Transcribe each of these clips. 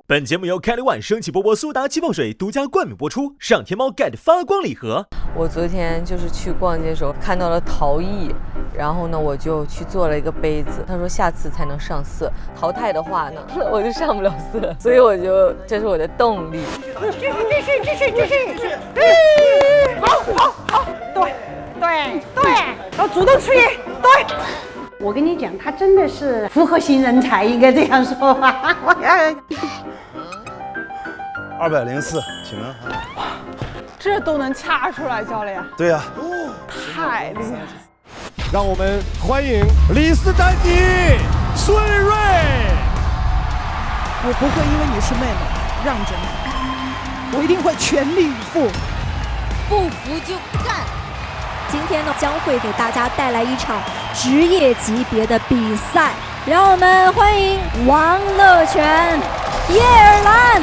本节目由Kelly One 升级波波苏打气泡水独家冠名播出，上天猫 get 发光礼盒。我昨天就是去逛街的时候看到了陶艺，然后呢我就去做了一个杯子。他说下次才能上色，淘汰的话呢我就上不了色，所以这是我的动力。继续，好，对，然后主动出击，对。我跟你讲，他真的是复合型人才，应该这样说吧。204体能，这都能掐出来，教练。对呀，太厉害！让我们欢迎李斯丹妮、孙瑞。我不会因为你是妹妹让着你，我一定会全力以赴。不服就干！今天呢，将会给大家带来一场职业级别的比赛，让我们欢迎王乐泉、叶尔兰。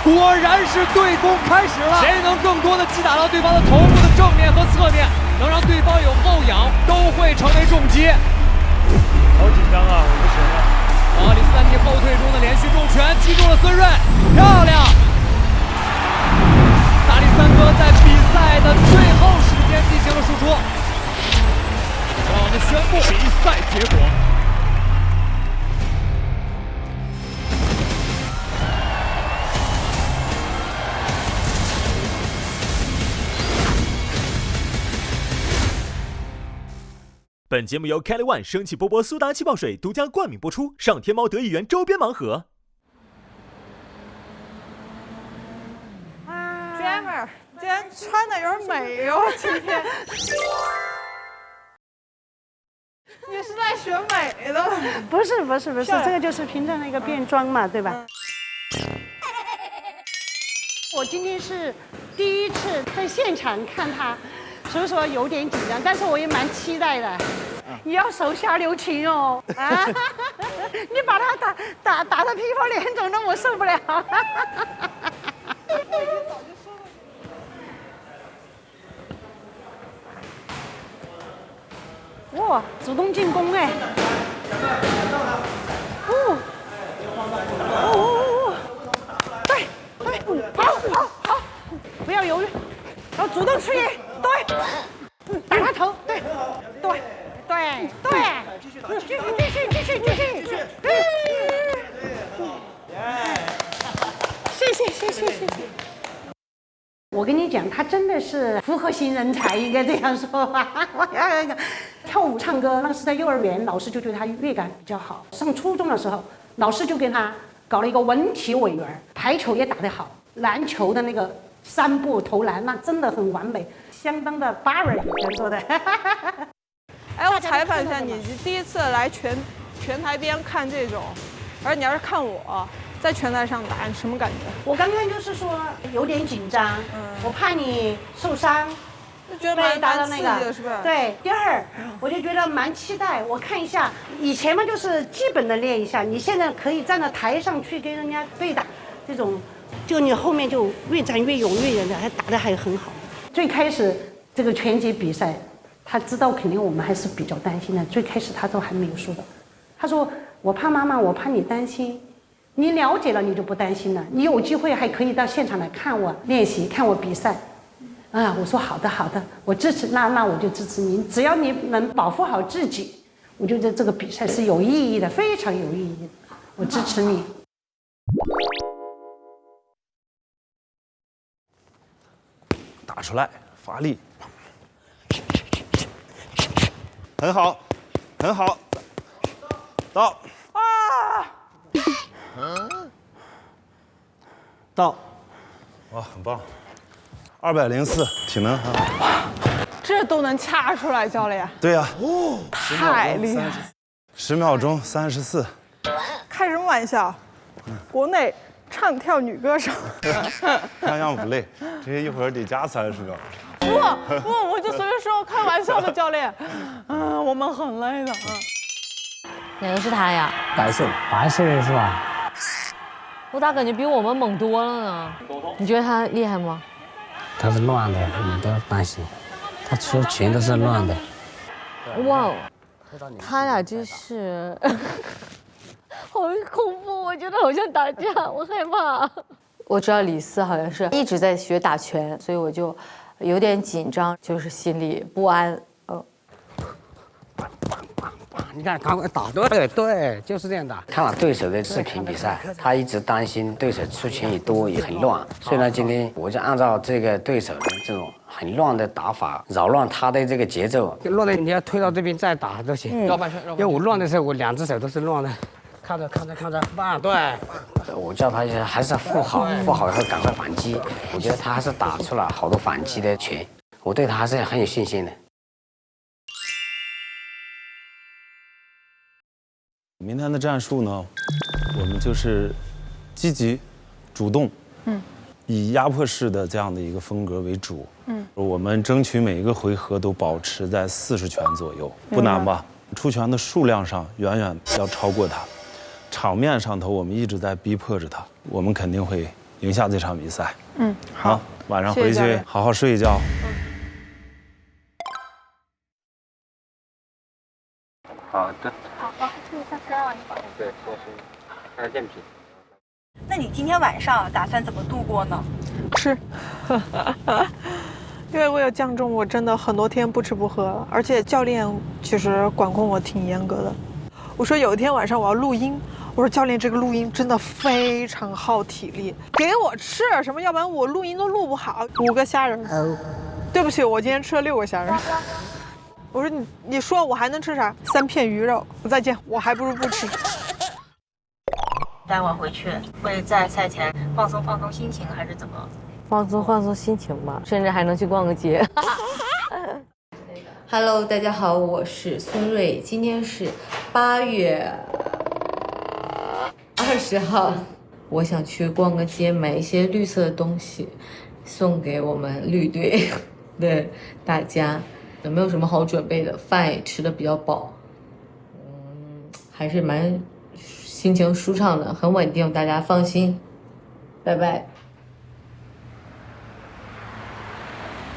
果然是对攻开始了，谁能更多的击打到对方的头部的正面和侧面，能让对方有后仰，都会成为重击。好紧张啊，我不行了。李斯丹妮后退中的连续重拳击中了孙瑞，漂亮！大力三哥在比赛的最后时间进行了输出，让我们宣布比赛结果。本节目由 Kelly One 升级波波苏打气泡水独家冠名播出，上天猫得益源周边盲盒。姐妹儿，今天穿的有点美哦，今天。你是在学美的？不是，这个就是平常那个变装嘛，对吧？我今天是第一次在现场看他，所以说有点紧张，但是我也蛮期待的。你要手下留情哦，啊！你把他打得皮肤脸肿的，我受不了。哇，主动进攻哎！对，好，不要犹豫，然后主动出击，对，打他头，对，继续，谢谢。我跟你讲，他真的是复合型人才，应该这样说吧。跳舞、唱歌，那是在幼儿园，老师就对他乐感比较好。上初中的时候，老师就给他搞了一个文体委员，排球也打得好，篮球的那个3步投篮，那真的很完美，相当的Barry人说的。哎，我采访一下你，第一次来拳台边看这种，而你要是看我在拳台上打，你什么感觉？我刚刚就是说有点紧张，我怕你受伤，就觉得蛮刺激的，是不是？对。第二，我就觉得蛮期待，我看一下，以前嘛就是基本的练一下，你现在可以站到台上去跟人家对打，这种，就你后面就越战越勇越远的，还打得还很好。最开始这个拳击比赛，他知道肯定我们还是比较担心的，最开始他都还没有说的，他说我怕妈妈，我怕你担心。你了解了，你就不担心了。你有机会还可以到现场来看我练习，看我比赛。我说好的，我支持，那我就支持你。只要你能保护好自己，我觉得这个比赛是有意义的，非常有意义的。我支持你。打出来，发力，很好，到。到，哇，很棒，204体能很好，这都能掐出来，教练。对呀，太厉害，10秒钟34。开什么玩笑？国内唱跳女歌手，看样不累，这些一会儿得加30秒。不，我就随便说，开玩笑的，教练。我们很累的。哪个是他呀？白色的是吧？我咋感觉比我们猛多了呢？你觉得他厉害吗？他是乱的，你不要担心，他出全都是乱的。哇，他俩真是，好恐怖！我觉得好像打架，我害怕。我知道李四好像是一直在学打拳，所以我就有点紧张，就是心里不安。你看，赶快打！对，就是这样打。看了对手的视频比赛，他一直担心对手出拳也多，也很乱。所以呢，今天我就按照这个对手的这种很乱的打法，扰乱他的这个节奏。乱的你要推到这边再打都行。绕半圈。因为我乱的时候，我2只手都是乱的。看着，棒！对，我叫他还是要护好以后赶快反击。我觉得他还是打出了好多反击的拳，我对他还是很有信心的。明天的战术呢，我们就是积极、主动，以压迫式的这样的一个风格为主，我们争取每一个回合都保持在40拳左右，不难吧？出拳的数量上远远要超过他，场面上头我们一直在逼迫着他，我们肯定会赢下这场比赛。好，晚上回去好好睡一觉。好的。好，注意下身啊，你保重。对，谢谢。还是健脾。那你今天晚上打算怎么度过呢？吃，因为我有降重，我真的很多天不吃不喝了，而且教练其实管控我挺严格的。我说有一天晚上我要录音，我说教练这个录音真的非常耗体力，给我吃点什么，要不然我录音都录不好。5个虾仁，对不起，我今天吃了6个虾仁。我说你说我还能吃啥？3片鱼肉，再见，我还不如不吃。待会儿回去会在赛前放松放松心情，还是怎么？放松心情吧，甚至还能去逛个街。Hello， 大家好，我是孙瑞，今天是8月20号，我想去逛个街，买一些绿色的东西，送给我们绿队的大家。有没有什么好准备的？饭也吃的比较饱，还是蛮心情舒畅的，很稳定，大家放心。拜拜。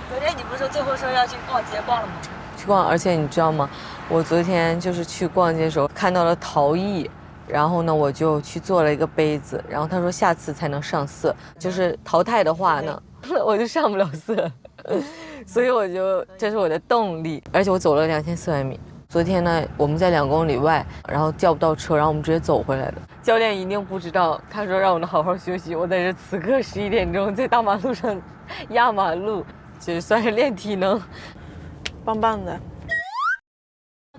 昨天你不是最后说要去逛街逛了吗？去逛，而且你知道吗？我昨天就是去逛街的时候看到了陶艺，然后呢，我就去做了一个杯子，然后他说下次才能上色，就是淘汰的话呢，我就上不了色。所以这是我的动力，而且我走了2400米。昨天呢，我们在2公里外，然后叫不到车，然后我们直接走回来的。教练一定不知道，他说让我好好休息。我在这此刻11点钟在大马路上压马路，其实算是练体能，棒棒的。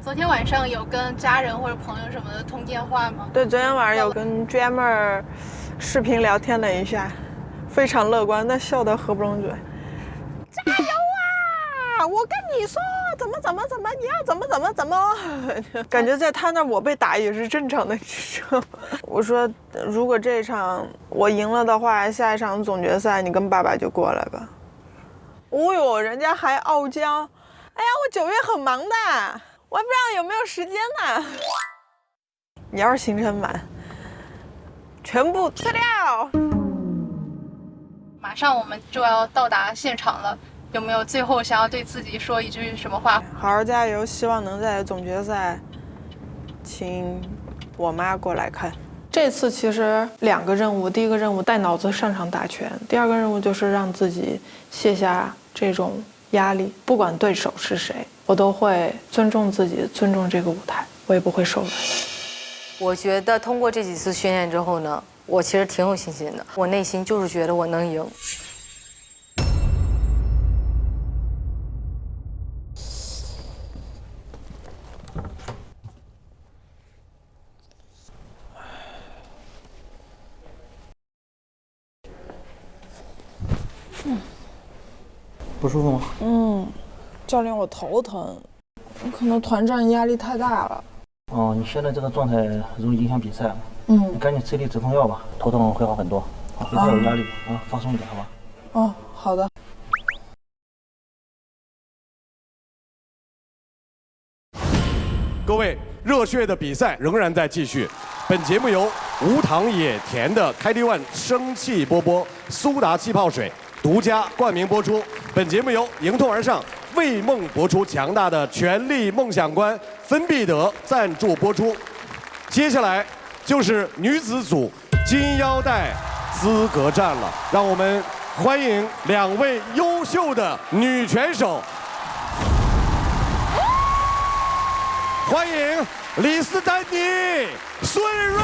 昨天晚上有跟家人或者朋友什么的通电话吗？对，昨天晚上有跟 Jammer 视频聊天了一下，非常乐观，但笑得合不拢嘴。加油啊！我跟你说，怎么，你要怎么，感觉在他那我被打也是正常的。我说，如果这场我赢了的话，下一场总决赛你跟爸爸就过来吧。哦呦，人家还傲娇。哎呀，我9月很忙的，我还不知道有没有时间呢。你要是行程满，全部撤掉。马上我们就要到达现场了，有没有最后想要对自己说一句什么话？好好加油，希望能在总决赛请我妈过来看。这次其实2个任务，第一个任务带脑子上场打拳，第2个任务就是让自己卸下这种压力，不管对手是谁，我都会尊重自己，尊重这个舞台，我也不会手软。我觉得通过这几次训练之后呢，我其实挺有信心的，我内心就是觉得我能赢。不舒服吗？教练，我头疼，可能团战压力太大了。哦，你现在这个状态容易影响比赛。你赶紧吃点止痛药吧，头疼会好很多。别太有压力啊，放松一点，好吧？哦，好的。各位，热血的比赛仍然在继续。本节目由无糖也甜的开利万生气波波苏打气泡水独家冠名播出。本节目由迎头而上为梦博出强大的全力梦想观芬必得赞助播出。接下来就是女子组金腰带资格战了，让我们欢迎2位优秀的女拳手。欢迎李斯丹妮、孙瑞。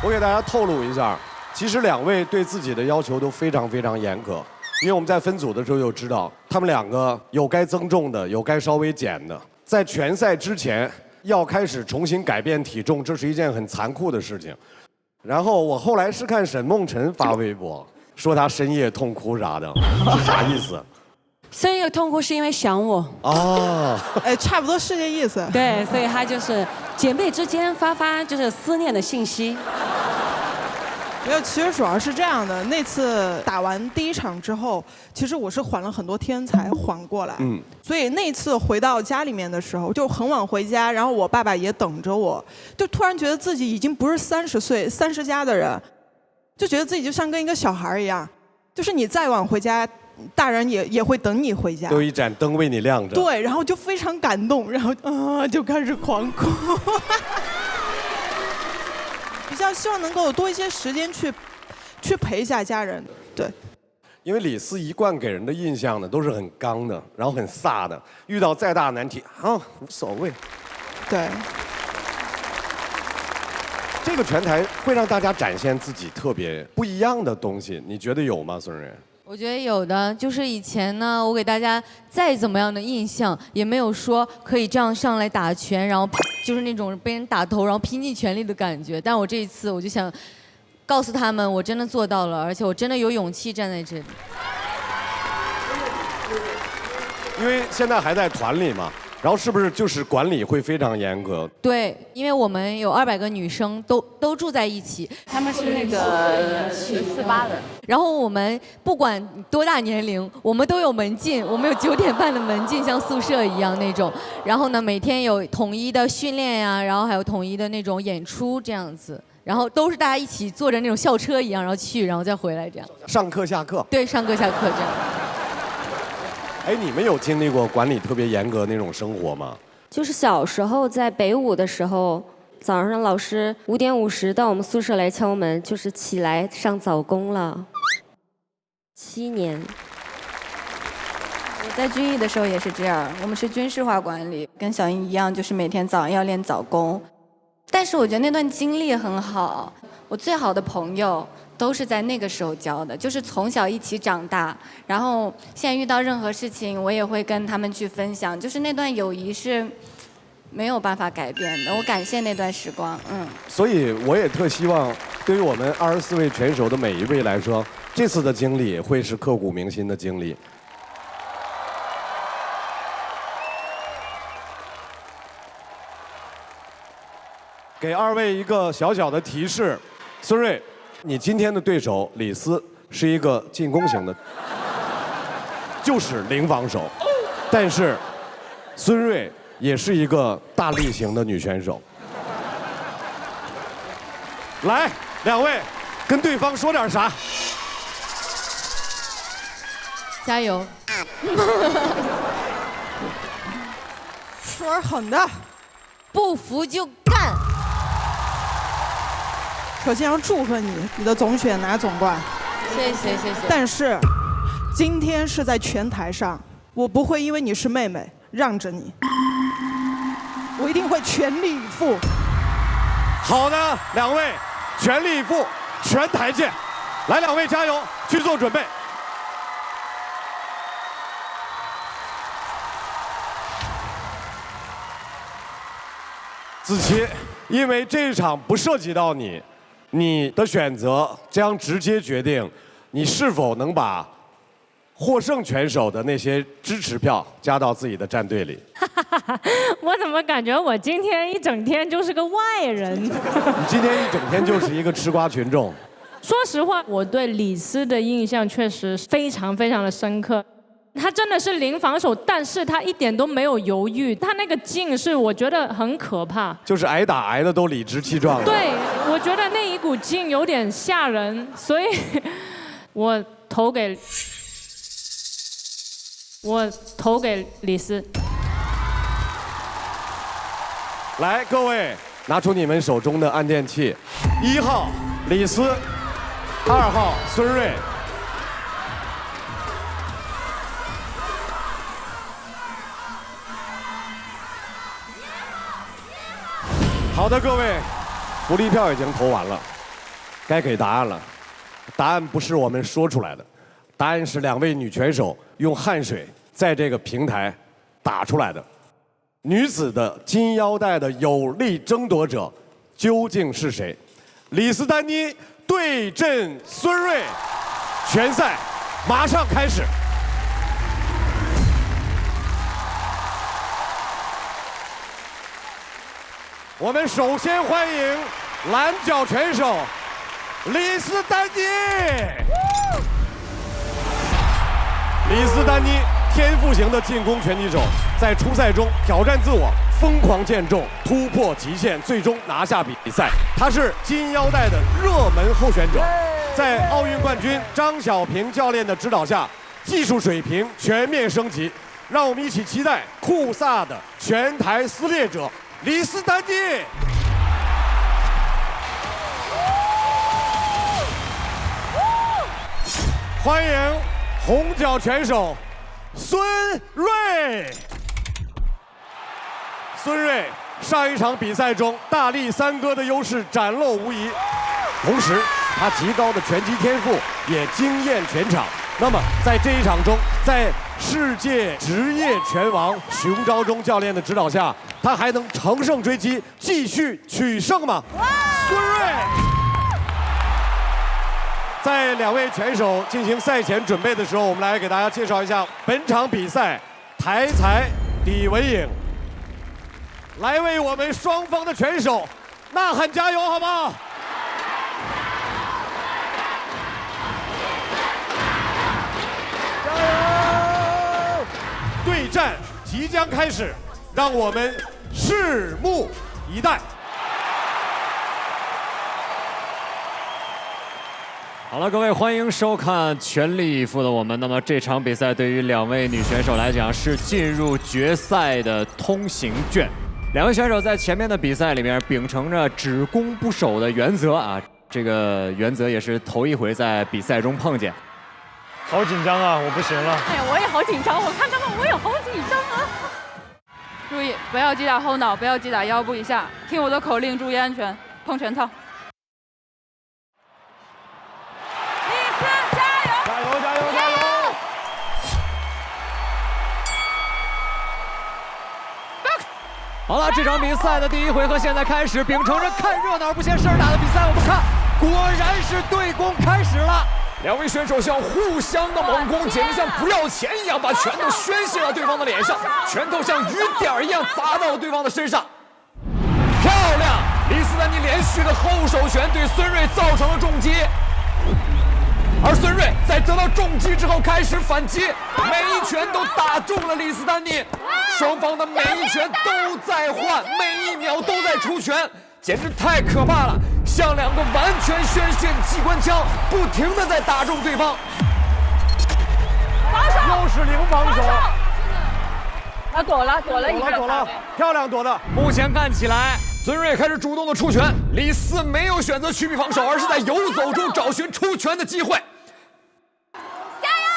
我给大家透露一下，其实2位对自己的要求都非常非常严格，因为我们在分组的时候就知道，他们2个有该增重的，有该稍微减的。在拳赛之前要开始重新改变体重，这是一件很残酷的事情。然后我后来是看沈梦辰发微博，说他深夜痛哭啥的，是啥意思？深夜痛哭是因为想我。哦，差不多是这意思。对，所以他就是姐妹之间发就是思念的信息。没有，其实主要是这样的。那次打完第1场之后，其实我是缓了很多天才缓过来。所以那次回到家里面的时候，就很晚回家，然后我爸爸也等着我，就突然觉得自己已经不是30岁30加的人，就觉得自己就像跟一个小孩一样，就是你再晚回家，大人也会等你回家。有一盏灯为你亮着。对，然后就非常感动，然后就开始狂哭。比较希望能够多一些时间去陪一下家人，对。因为李斯一贯给人的印象呢都是很刚的，然后很飒的，遇到再大难题无所谓。对。这个拳台会让大家展现自己特别不一样的东西，你觉得有吗，孙蕊？我觉得有的，就是以前呢，我给大家再怎么样的印象，也没有说可以这样上来打拳，然后就是那种被人打头，然后拼尽全力的感觉。但我这一次，我就想告诉他们，我真的做到了，而且我真的有勇气站在这里。因为现在还在团里嘛，然后是不是就是管理会非常严格？对，因为我们有200个女生都住在一起，他们是那个48的。然后我们不管多大年龄，我们都有门禁，我们有9点半的门禁，像宿舍一样那种。然后呢，每天有统一的训练呀，然后还有统一的那种演出这样子。然后都是大家一起坐着那种校车一样，然后去，然后再回来这样。上课下课。对，上课下课这样。哎，你们有经历过管理特别严格那种生活吗？就是小时候在北舞的时候，早上老师5点50到我们宿舍来敲门，就是起来上早功了。7年。我在军艺的时候也是这样，我们是军事化管理，跟小英一样，就是每天早上要练早功。但是我觉得那段经历很好，我最好的朋友都是在那个时候交的，就是从小一起长大，然后现在遇到任何事情，我也会跟他们去分享，就是那段友谊是没有办法改变的。我感谢那段时光，所以我也特希望，对于我们24位拳手的每一位来说，这次的经历会是刻骨铭心的经历。给2位一个小小的提示，孙瑞，你今天的对手李斯是一个进攻型的，就是零防守，但是孙瑞也是一个大力型的女选手。来，2位跟对方说点啥？加油！说点狠的，不服就干。首先要祝贺你，你的总选拿总冠。谢谢。但是，今天是在拳台上，我不会因为你是妹妹让着你，我一定会全力以赴。好的，2位，全力以赴，拳台见！来，2位加油，去做准备。子琪，因为这一场不涉及到你，你的选择将直接决定你是否能把获胜拳手的那些支持票加到自己的战队里。我怎么感觉我今天一整天就是个外人？你今天一整天就是一个吃瓜群众。说实话，我对李斯的印象确实非常非常的深刻。他真的是零防守，但是他一点都没有犹豫，他那个劲是我觉得很可怕。就是挨打挨的都理直气壮的。对，我觉得那一股劲有点吓人，所以我投给李斯。来，各位拿出你们手中的按键器，1号李斯，2号孙瑞。好的，各位，福利票已经投完了，该给答案了。答案不是我们说出来的，答案是2位女拳手用汗水在这个平台打出来的。女子的金腰带的有力争夺者究竟是谁？李斯丹妮对阵孙瑞，拳赛马上开始。我们首先欢迎蓝角拳手李斯丹妮。李斯丹妮，天赋型的进攻拳击手，在初赛中挑战自我，疯狂见重，突破极限，最终拿下比赛。他是金腰带的热门候选者，在奥运冠军张小平教练的指导下，技术水平全面升级。让我们一起期待酷飒的拳台撕裂者李斯丹妮。欢迎红角拳手孙瑞。孙瑞上一场比赛中大力三哥的优势展露无遗，同时他极高的拳击天赋也惊艳全场。那么在这一场中，在世界职业拳王熊昭忠教练的指导下，他还能乘胜追击，继续取胜吗？孙瑞。在2位拳手进行赛前准备的时候，我们来给大家介绍一下本场比赛台裁李文颖，来为我们双方的拳手呐喊加油，好不好？加油！对战即将开始，让我们拭目以待。好了，各位，欢迎收看《全力以赴的我们》。那么这场比赛对于2位女选手来讲是进入决赛的通行券。2位选手在前面的比赛里面秉承着只攻不守的原则啊，这个原则也是头一回在比赛中碰见。好紧张啊，我不行了。哎呀，我也好紧张，我看他们我也好紧张啊。注意，不要击打后脑，不要击打腰部以下，听我的口令，注意安全，碰拳套。好了，这场比赛的第1回合现在开始，秉承着看热闹不嫌事儿大的比赛，我们看，果然是对攻开始了。2位选手像互相的猛攻，简直像不要钱一样，把拳头宣泄到对方的脸上，拳头像雨点一样砸到了对方的身上。漂亮！李斯丹妮连续的后手拳对孙瑞造成了重击，而孙瑞在得到重击之后开始反击，每一拳都打中了李斯丹妮。双方的每一拳都在换，每一秒都在出拳，简直太可怕了，像2个完全宣泄的机关枪，不停地在打中对方。又是零防守，他躲了一个，漂亮躲的。目前看起来，孙瑞开始主动的出拳，李斯没有选择趋避防守，而是在游走中找寻出拳的机会。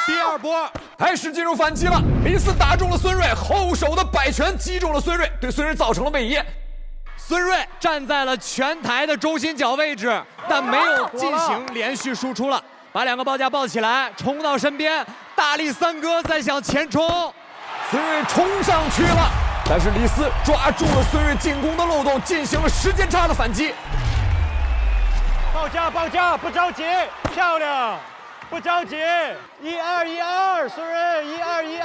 第2波开始进入反击了，李斯打中了孙瑞，后手的摆拳击中了孙瑞，对孙瑞造成了位移。孙瑞站在了拳台的中心角位置，但没有进行连续输出了，把2个包夹抱起来，冲到身边，大力三哥在向前冲，孙瑞冲上去了，但是李斯抓住了孙瑞进攻的漏洞，进行了时间差的反击。报价，不着急，漂亮。不着急，1212，孙瑞1212。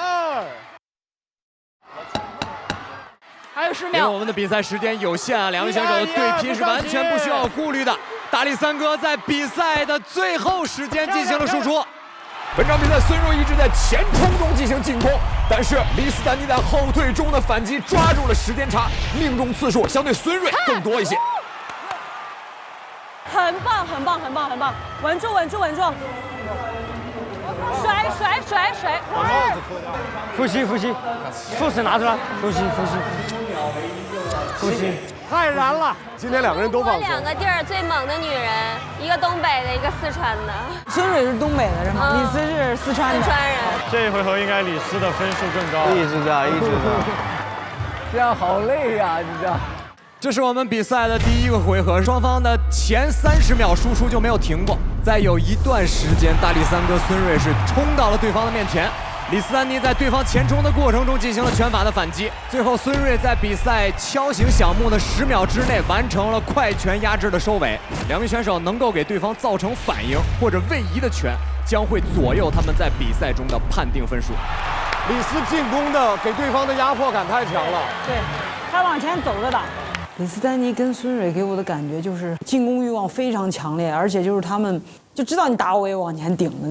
还有10因为秒。我们的比赛时间有限啊，两位选手的对拼是完全不需要顾虑的。大力三哥在比赛的最后时间进行了输出。本场比赛，孙瑞一直在前冲中进行进攻，但是李斯丹妮在后退中的反击抓住了时间差，命中次数相对孙瑞更多一些。很棒，很棒，很棒，很棒！稳住，稳住，稳住！甩甩甩甩！呼吸呼吸，手势拿出来，呼吸呼吸呼吸，太燃了！今天2个人都放松。2个地儿最猛的女人，一个东北的，一个四川的。孙蕊是东北的是吗？李斯是四川的。四川人。这一回合应该李斯的分数更高。一直这样，一直这样，这样好累呀，你知道。这是我们比赛的第1个回合，双方的前30秒输出就没有停过。再有一段时间，大力三哥孙瑞是冲到了对方的面前，李斯丹妮在对方前冲的过程中进行了拳法的反击。最后，孙瑞在比赛敲醒小木的10秒之内完成了快拳压制的收尾。两名选手能够给对方造成反应或者位移的拳，将会左右他们在比赛中的判定分数。李斯进攻的给对方的压迫感太强了，对，他往前走着打。李斯丹妮跟孙蕊给我的感觉就是进攻欲望非常强烈，而且就是他们就知道你打我也往前顶的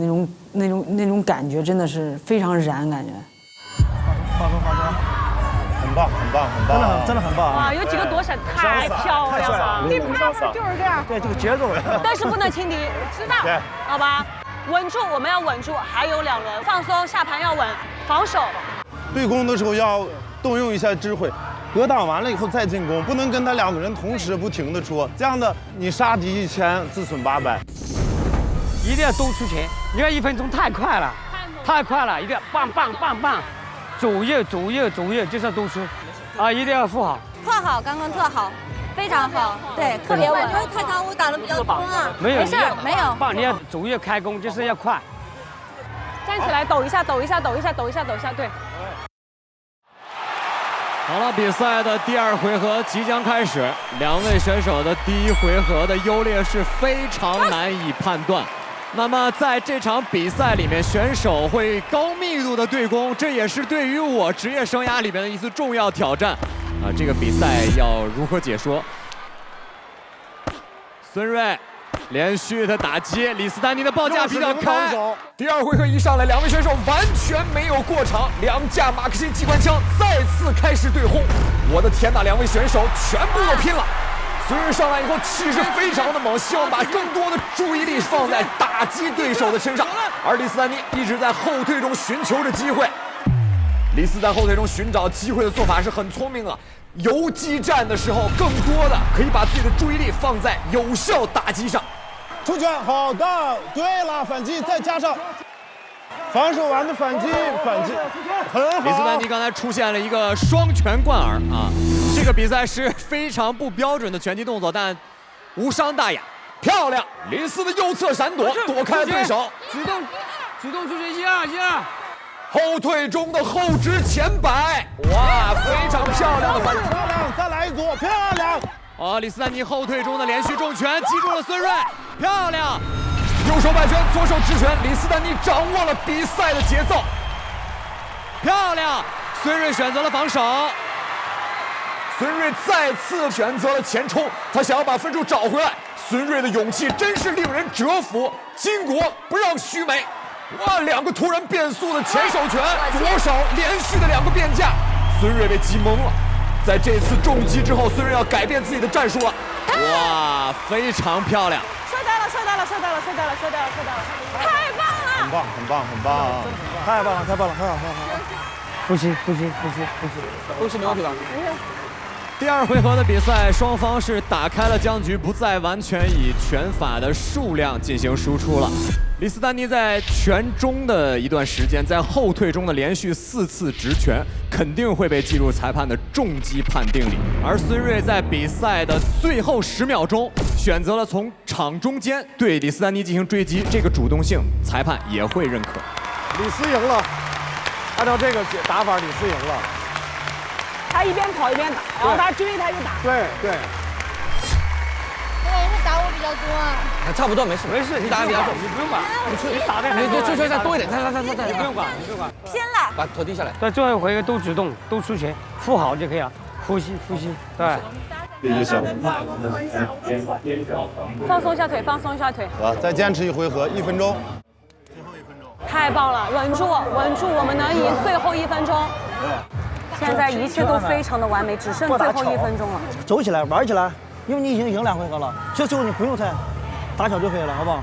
那种感觉，真的是非常燃感觉。放松放松，很棒很棒很棒，真的很棒啊！哇，有几个躲闪太漂亮了，你看就是这样。对这个节奏，但是不能轻敌，知道？对，好吧，稳住，我们要稳住，还有2轮，放松，下盘要稳，防守。对攻的时候要动用一下智慧。格挡完了以后再进攻，不能跟他2个人同时不停的出，这样的你杀敌1000，自损800。一定要多出拳，你看1分钟太快了，太快了，一定要棒棒棒棒，左右左右左右，就是要多出，啊，一定要扶好。特好，刚刚特好，非常好，对，特别稳。因为太长，我打的比较多啊。没事，没有。棒，你要左右开弓，就是要快。站起来，抖一下，抖一下，抖一下，抖一下，抖一下，对。好了，比赛的第2回合即将开始，两位选手的第1回合的优劣势非常难以判断。那么在这场比赛里面，选手会高密度的对攻，这也是对于我职业生涯里面的一次重要挑战。这个比赛要如何解说？孙瑞连续的打击，李斯丹妮的报价比较开。第2回合一上来，两位选手完全没有过场，2架马克沁机关枪再次开始对轰。我的天哪，两位选手全部都拼了。孙瑞上来以后气势非常的猛，希望把更多的注意力放在打击对手的身上，而李斯丹妮一直在后退中寻求着机会。李斯在后退中寻找机会的做法是很聪明的，游击战的时候更多的可以把自己的注意力放在有效打击上。出拳，好的，对了，反击再加上防守完的反击，很好。李斯丹妮刚才出现了一个双拳贯耳啊，这个比赛是非常不标准的拳击动作，但无伤大雅，漂亮！李斯的右侧闪躲，躲开对手，主动出拳，1-2，1-2。后退中的后直前摆，哇，非常漂亮的反击，漂亮，再来一组，漂亮！李斯丹妮后退中的连续重拳击中了孙瑞，漂亮！右手摆拳，左手直拳，李斯丹妮掌握了比赛的节奏，漂亮！孙瑞选择了防守，孙瑞再次选择了前冲，他想要把分数找回来。孙瑞的勇气真是令人折服，巾帼不让须眉。哇，2个突然变速的前手拳，左手连续的2个变架，孙瑞被击懵了。在这次重击之后，孙瑞要改变自己的战术了。哇，非常漂亮！射掉了，射掉了，射掉了，射掉了，射掉了，射掉了，太棒了！很棒，很棒，很棒！太棒了，太棒了，很好，很好。呼吸，呼吸，呼吸，呼吸，呼吸没问题吧？第2回合的比赛，双方是打开了僵局，不再完全以拳法的数量进行输出了。李斯丹妮在拳中的一段时间，在后退中的连续4次直拳，肯定会被记入裁判的重击判定里。而孙瑞在比赛的最后10秒钟，选择了从场中间对李斯丹妮进行追击，这个主动性裁判也会认可。李斯赢了，按照这个打法，李斯赢了。他一边跑一边打，然后他追他就打。对对。对，他打我比较较多啊。差不多，没事没事，你打的比较重，你不用管，你打的你就再多一点，再，你不用管，你不用管。偏了，把头低下来。对，最后一回合都主动，都出拳，扶好就可以了。呼吸，对。放松一下腿，放松一下腿。好，再坚持1回合，1分钟。太棒了，稳住，我们能赢最后1分钟。现在一切都非常的完美，只剩最后1分钟了。走起来，玩起来，因为你已经赢2回合了，这时候你不用再打巧就可以了，好不好？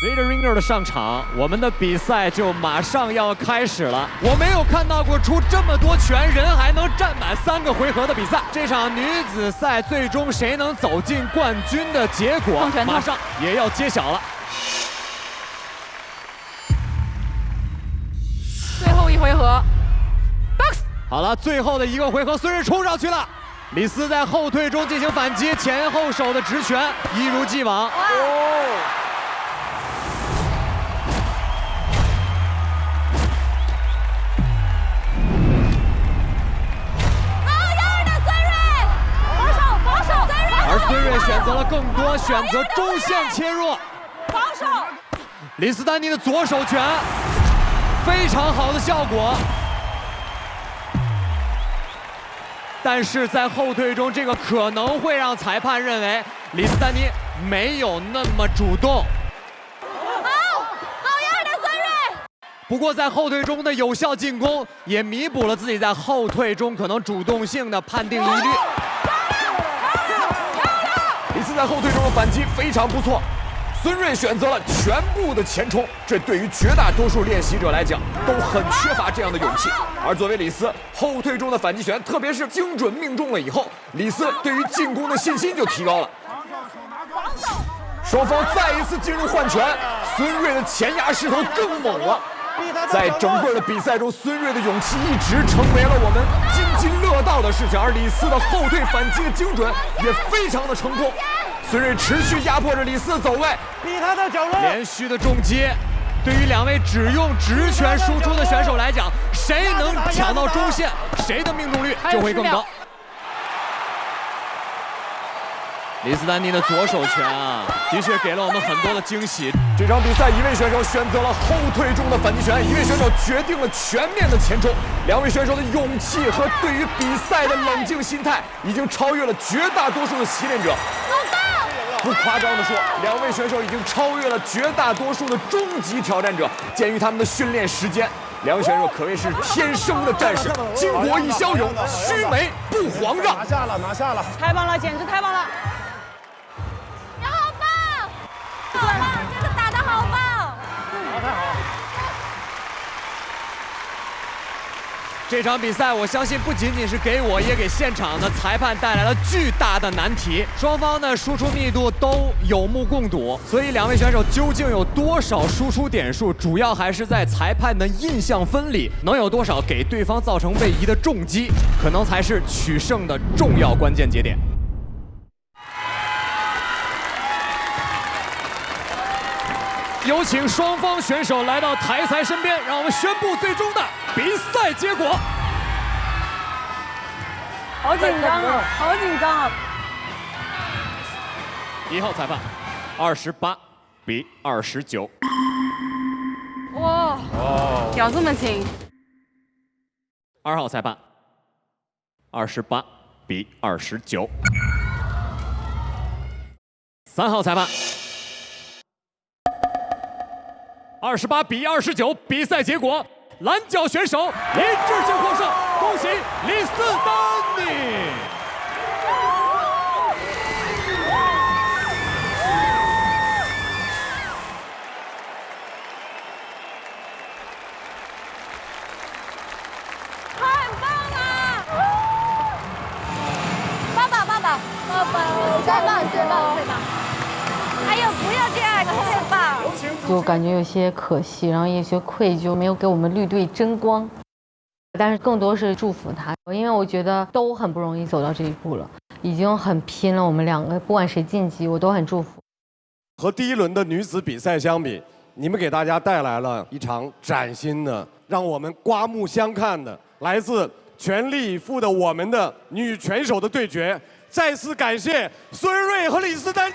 随着 Ringer 的上场，我们的比赛就马上要开始了。我没有看到过出这么多拳，人还能站满3个回合的比赛。这场女子赛最终谁能走进冠军的结果，马上也要揭晓了。最后1回合 ，box。好了，最后的1个回合，孙瑞冲上去了。李斯在后退中进行反击，前后手的直拳，一如既往。而孙瑞选择了更多，选择中线切入，防守。李斯丹妮的左手拳，非常好的效果。但是在后退中，这个可能会让裁判认为李斯丹妮没有那么主动。好样的，孙瑞！不过在后退中的有效进攻，也弥补了自己在后退中可能主动性的判定疑虑。李斯在后退中的反击非常不错，孙瑞选择了全部的前冲，这对于绝大多数练习者来讲都很缺乏这样的勇气。而作为李斯后退中的反击拳，特别是精准命中了以后，李斯对于进攻的信心就提高了。双方再一次进入换拳，孙瑞的前压势头更猛了。在整个的比赛中，孙瑞的勇气一直成为了我们津津乐道的事情，而李斯的后退反击的精准也非常的成功。孙瑞持续压迫着李斯的走位，逼他的脚落，连续的重击，对于2位只用直拳输出的选手来讲，谁能抢到中线，谁的命中率就会更高。李斯丹妮的左手拳啊，的确给了我们很多的惊喜。这场比赛，1位选手选择了后退中的反击拳，1位选手决定了全面的前冲。2位选手的勇气和对于比赛的冷静心态，已经超越了绝大多数的习练者。不夸张的说，2位选手已经超越了绝大多数的终极挑战者。鉴于他们的训练时间，2位选手可谓是天生的战士，巾帼一骁勇，须眉不遑让。拿下了，太棒了，简直太棒了！你好棒，好棒，真的打得好棒！太好。这场比赛，我相信不仅仅是给我，也给现场的裁判带来了巨大的难题。双方的输出密度都有目共睹，所以2位选手究竟有多少输出点数，主要还是在裁判的印象分里能有多少给对方造成位移的重击，可能才是取胜的重要关键节点。有请双方选手来到台裁身边，让我们宣布最终的比赛结果。好紧张啊，好紧张啊！1号裁判28-29。哇，咬这么紧。2号裁判28-29。3号裁判28-29，比赛结果，蓝角选手一致性获胜，恭喜李斯丹妮。太棒了！爸爸，最棒！哎呦，不要这样，最棒！就感觉有些可惜，然后也有些愧疚，没有给我们绿队争光。但是更多是祝福他，因为我觉得都很不容易走到这一步了，已经很拼了。我们2个不管谁晋级，我都很祝福。和第1轮的女子比赛相比，你们给大家带来了一场崭新的、让我们刮目相看的来自全力以赴的我们的女拳手的对决。再次感谢孙瑞和李斯丹妮。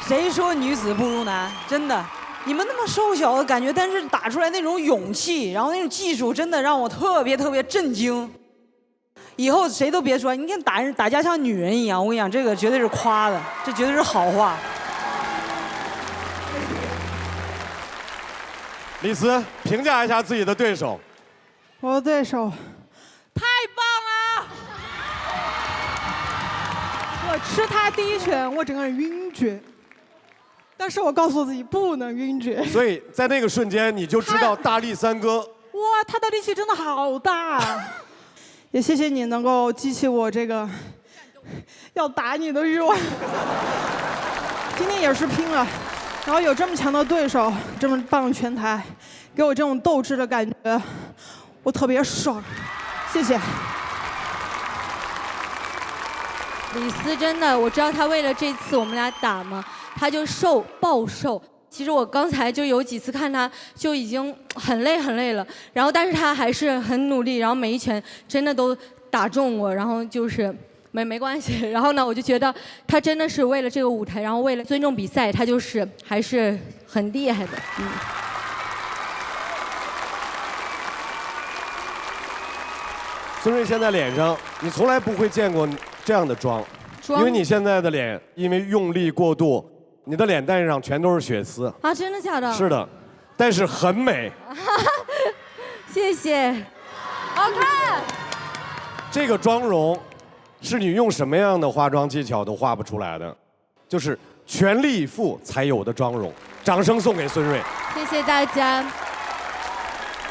谁说女子不如男？真的，你们那么瘦小的感觉，但是打出来那种勇气，然后那种技术，真的让我特别震惊。以后谁都别说，你看打架像女人一样，我跟你讲，这个绝对是夸的，这绝对是好话。李斯，评价一下自己的对手。我的对手太棒了！我吃他第一拳，我整个人晕厥。但是我告诉自己不能晕厥。所以在那个瞬间，你就知道大力三哥。哇，他的力气真的好大！也谢谢你能够激起我这个要打你的欲望。今天也是拼了，然后有这么强的对手，这么棒的拳台，给我这种斗志的感觉，我特别爽。谢谢。李斯真的，我知道他为了这次我们俩打嘛，他就暴瘦。其实我刚才就有几次看他就已经很累了，然后但是他还是很努力，然后每一拳真的都打中我，然后就是没关系。然后呢，我就觉得他真的是为了这个舞台，然后为了尊重比赛，他就是还是很厉害的。孙瑞现在脸上，你从来不会见过这样的妆，因为你现在的脸因为用力过度，你的脸蛋上全都是血丝。啊，真的假的？是的，但是很美。谢谢，好看。这个妆容，是你用什么样的化妆技巧都画不出来的，就是全力以赴才有的妆容。掌声送给孙瑞。谢谢大家，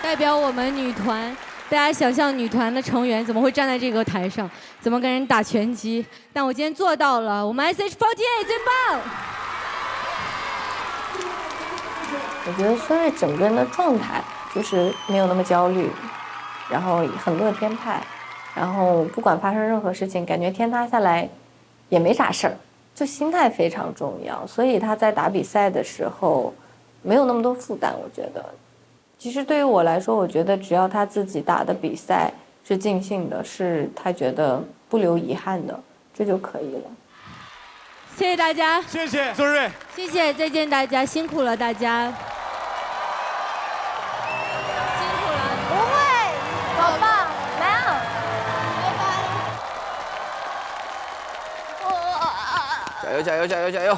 代表我们女团。大家想象女团的成员怎么会站在这个台上，怎么跟人打拳击？但我今天做到了，我们 SH48 最棒！我觉得孙瑞整个人的状态就是没有那么焦虑，然后很乐天派，然后不管发生任何事情，感觉天塌下来也没啥事儿，就心态非常重要。所以他在打比赛的时候没有那么多负担，我觉得。其实对于我来说，我觉得只要他自己打的比赛是尽兴的，是他觉得不留遗憾的，这就可以了。谢谢大家，谢谢孙瑞，谢谢，再见大家，辛苦了大家，辛苦了，不会，好棒，来啊，拜拜。加油加油加油加油！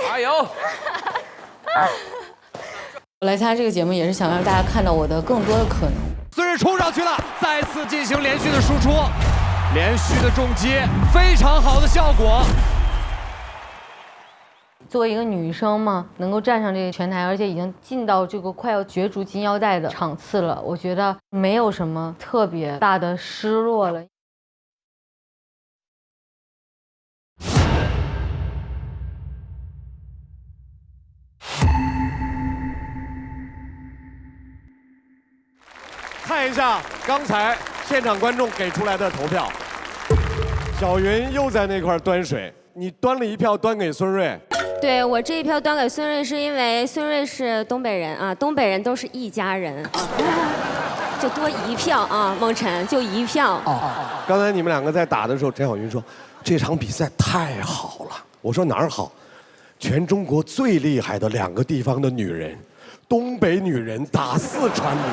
加油！我来参加这个节目也是想让大家看到我的更多的可能。孙瑞冲上去了，再次进行连续的输出，连续的重击，非常好的效果。作为一个女生嘛，能够站上这个拳台，而且已经进到这个快要角逐金腰带的场次了，我觉得没有什么特别大的失落了。看一下刚才现场观众给出来的投票，小云又在那块端水，你端了一票端给孙瑞。对，我这一票端给孙瑞，是因为孙瑞是东北人啊，东北人都是一家人，就多一票啊，梦辰就一票。刚才你们两个在打的时候，陈小云说这场比赛太好了。我说哪儿好？全中国最厉害的2个地方的女人，东北女人打四川女人。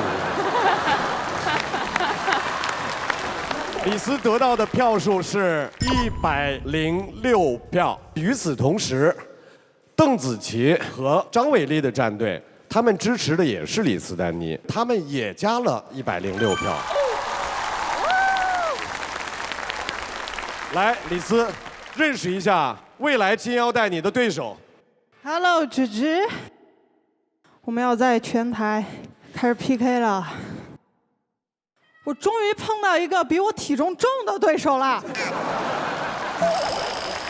李斯得到的票数是106票。与此同时，邓紫棋和张伟丽的战队，他们支持的也是李斯丹妮，他们也加了106票。来，李斯，认识一下未来金腰带你的对手。Hello， 芷芷，我们要在拳台开始 PK 了。我终于碰到一个比我体重重的对手了。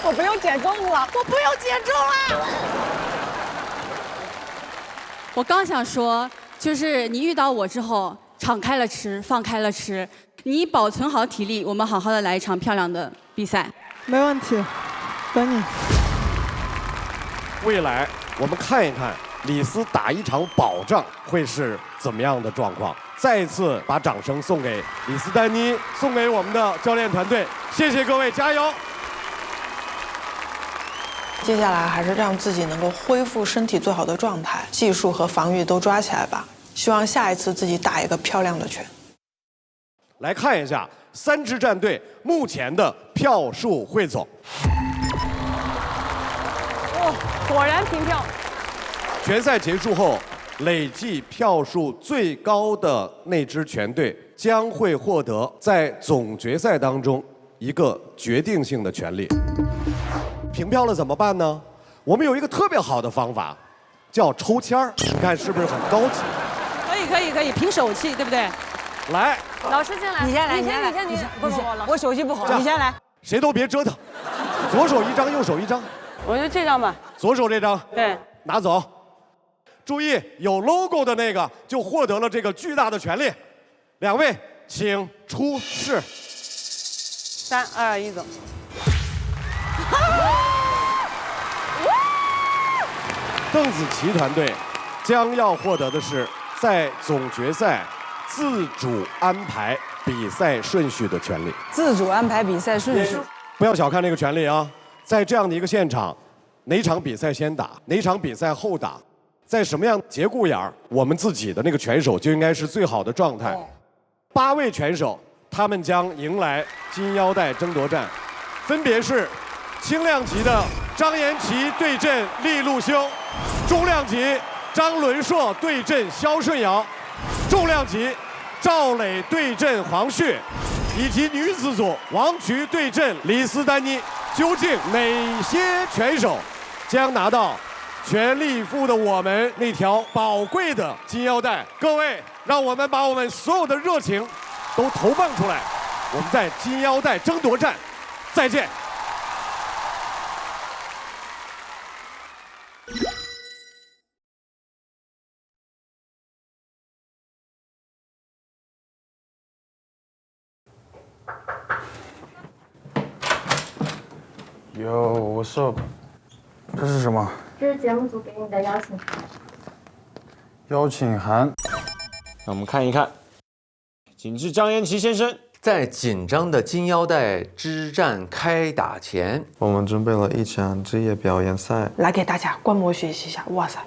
我不用减重了，我不用减重了。我刚想说，就是你遇到我之后，敞开了吃，放开了吃，你保存好体力，我们好好的来一场漂亮的比赛。没问题，等你。未来我们看一看李斯打一场保障会是怎么样的状况。再一次把掌声送给李斯丹妮，送给我们的教练团队，谢谢各位，加油！接下来还是让自己能够恢复身体最好的状态，技术和防御都抓起来吧。希望下一次自己打一个漂亮的拳。来看一下3支战队目前的票数汇总。果然平票。决赛结束后，累计票数最高的那支全队将会获得在总决赛当中一个决定性的权利。平票了怎么办呢？我们有一个特别好的方法，叫抽签儿。你看是不是很高级？可以，凭手气，对不对？来，老师先来，你先来，不，我手气不好，你先来。谁都别折腾，左手一张，右手一张。我就这张吧。左手这张，对，拿走。注意，有 logo 的那个就获得了这个巨大的权利。2位，请出示。3、2、1，走。邓紫棋团队将要获得的是在总决赛自主安排比赛顺序的权利。自主安排比赛顺序，不要小看这个权利啊！在这样的一个现场，哪场比赛先打，哪场比赛后打，在什么样节骨眼儿，我们自己的那个拳手就应该是最好的状态。8位拳手，他们将迎来金腰带争夺战，分别是轻量级的张延齐对阵利路修，中量级张伦硕对阵肖顺尧，重量级赵磊对阵黄旭，以及女子组王瞿对阵李斯丹妮。究竟哪些拳手将拿到全力以赴的我们那条宝贵的金腰带？各位，让我们把我们所有的热情都投放出来，我们在金腰带争夺战再见。Yo, what's up？ 这是什么？这是节目组给你的邀请函。邀请函。让我们看一看，请示张延齐先生，在紧张的金腰带之战开打前，我们准备了一场职业表演赛，来给大家观摩学习一下。哇塞，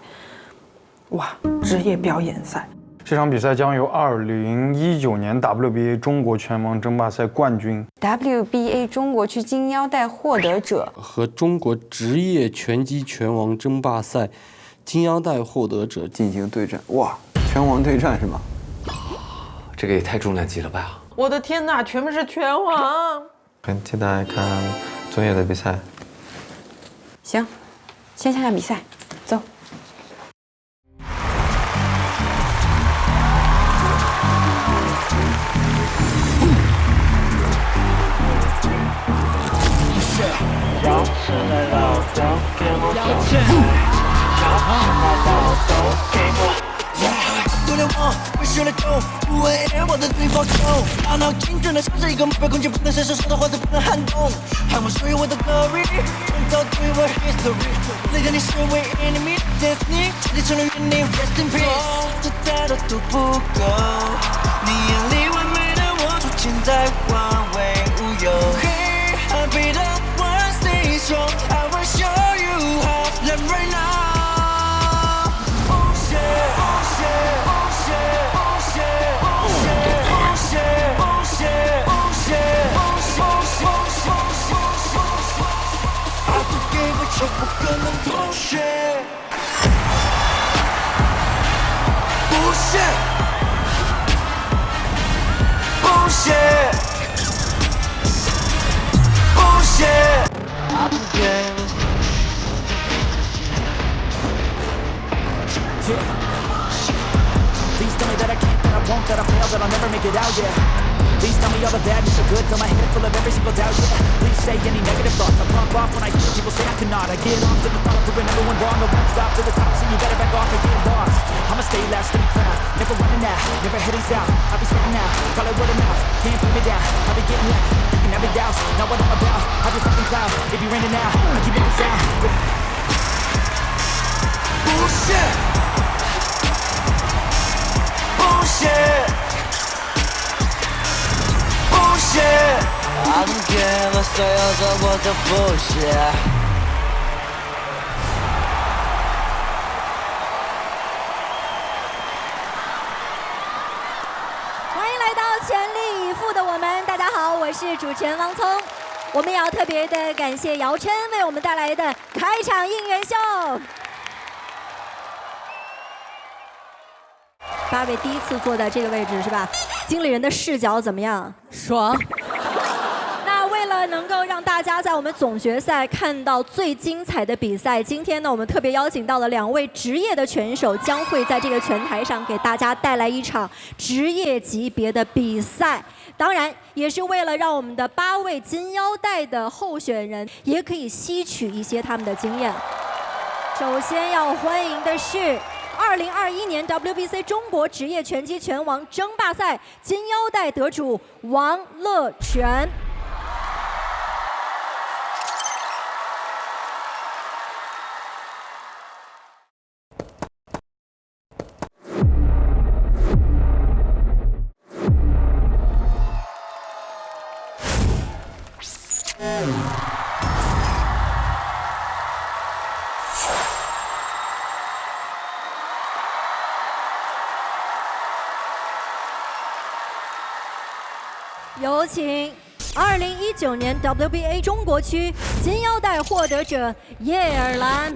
哇，职业表演赛。这场比赛将由2019年 WBA 中国拳王争霸赛冠军、WBA 中国区金腰带获得者和中国职业拳击拳王争霸赛金腰带获得者进行对战。哇，拳王对战是吗？这个也太重量级了吧！我的天哪，全部是拳王！很期待看专业的比赛。行，先看看比赛，走。独联网为谁来救？不为我的对方球，大脑精准的像是一个目标，攻击不能伸手，说的话都不能撼动。喊我属于我的 glory， 创造对我 history。那个你视为 enemy destiny， 彻底成了原地 rest in peace。这再多都不够，你眼里完美的我，出现在化为乌有。Hey, I'll be the one stay strong. I will show you how. Live right now.就不可能妥协，不屑，不屑，不屑。Please tell me that I can't, that I won't, that I fail, that I'll never make it out, yeah. Please tell me all the bad, the good, fill my head full of every single doubt, yeah. Please say any negative thoughts, I pop off when I hear people say I cannot. I get off to the thought of proving everyone wrong, I won't stop to the top, so you better back off and get lost. I'ma stay loud, stay proud, never running out, never heading south. I'll be speaking out, call it word of mouth, can't put me down. I'll be getting loud, you can never doubt, not what I'm about. I'll be fucking cloud, it be raining out, I keep making sound. 不屑，不屑，不屑。I don't care， 所有的我都不屑。欢迎来到全力以赴的我们，大家好，我是主持人汪聪。我们也要特别的感谢姚琛为我们带来的开场应援秀。8位第一次坐在这个位置是吧？经理人的视角怎么样？爽。那为了能够让大家在我们总决赛看到最精彩的比赛，今天呢，我们特别邀请到了2位职业的拳手，将会在这个拳台上给大家带来一场职业级别的比赛。当然，也是为了让我们的8位金腰带的候选人也可以吸取一些他们的经验。首先要欢迎的是2021年 WBC 中国职业拳击拳王争霸赛金腰带得主王乐泉。有请2019年 WBA 中国区金腰带获得者叶尔兰。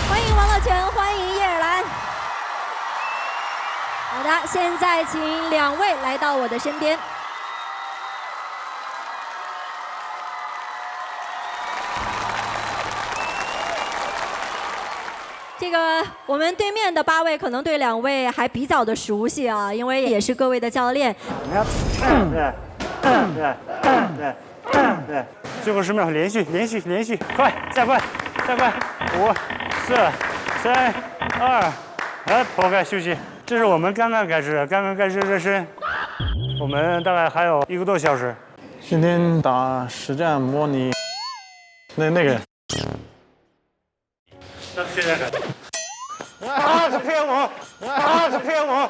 欢迎王乐泉，欢迎叶尔兰。好的，现在请2位来到我的身边。这个我们对面的8位可能对2位还比较的熟悉啊，因为也是各位的教练。对，最后10秒连续，快，再快，5、4、3、2，来抛开休息。这是我们刚刚开始热身，我们大概还有1个多小时。今天打实战模拟，那个。那现在看。是骗我！是骗我！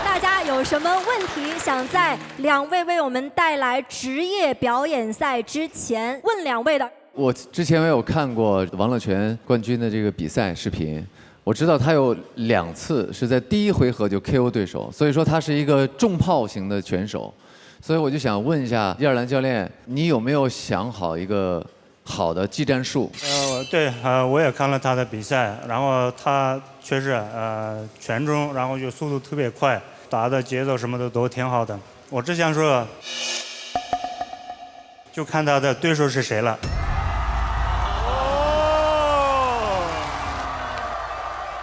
大家有什么问题想在2位为我们带来职业表演赛之前问2位的？我之前有看过王乐泉冠军的这个比赛视频，我知道他有2次是在第1回合就 KO 对手，所以说他是一个重炮型的拳手，所以我就想问一下叶尔兰教练，你有没有想好一个好的技战术？对，我也看了他的比赛，然后他确实拳中，然后就速度特别快，打的节奏什么的都挺好的。我只想说，就看他的对手是谁了。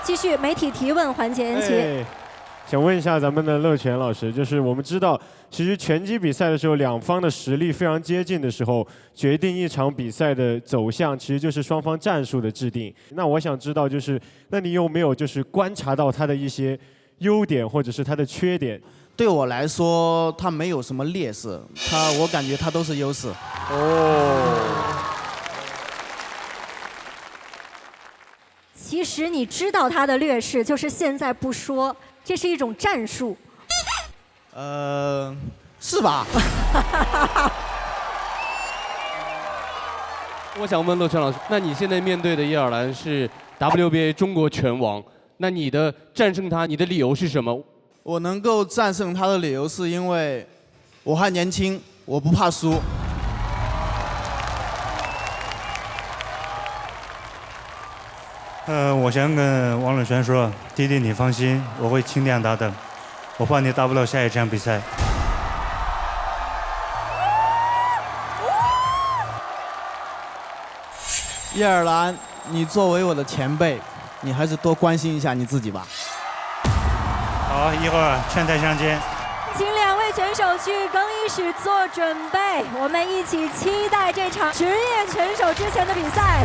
继续媒体提问环节，恩琪。想问一下咱们的乐泉老师，就是我们知道，其实拳击比赛的时候，2方的实力非常接近的时候，决定一场比赛的走向，其实就是双方战术的制定。那我想知道，就是那你有没有就是观察到他的一些优点或者是他的缺点？对我来说，他没有什么劣势，我感觉他都是优势。其实你知道他的劣势，就是现在不说，这是一种战术。是吧？我想问乐泉老师，那你现在面对的叶尔兰是 WBA 中国拳王，那你的战胜他，你的理由是什么？我能够战胜他的理由是因为我还年轻，我不怕输。我想跟王乐泉说，弟弟你放心，我会轻点他的，我怕你打不了下一场比赛。叶尔兰，你作为我的前辈，你还是多关心一下你自己吧。好，一会儿拳台相见。请2位选手去更衣室做准备，我们一起期待这场职业选手之前的比赛。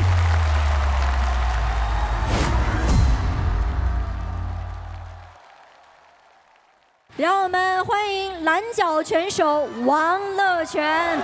让我们欢迎蓝角拳手王乐泉。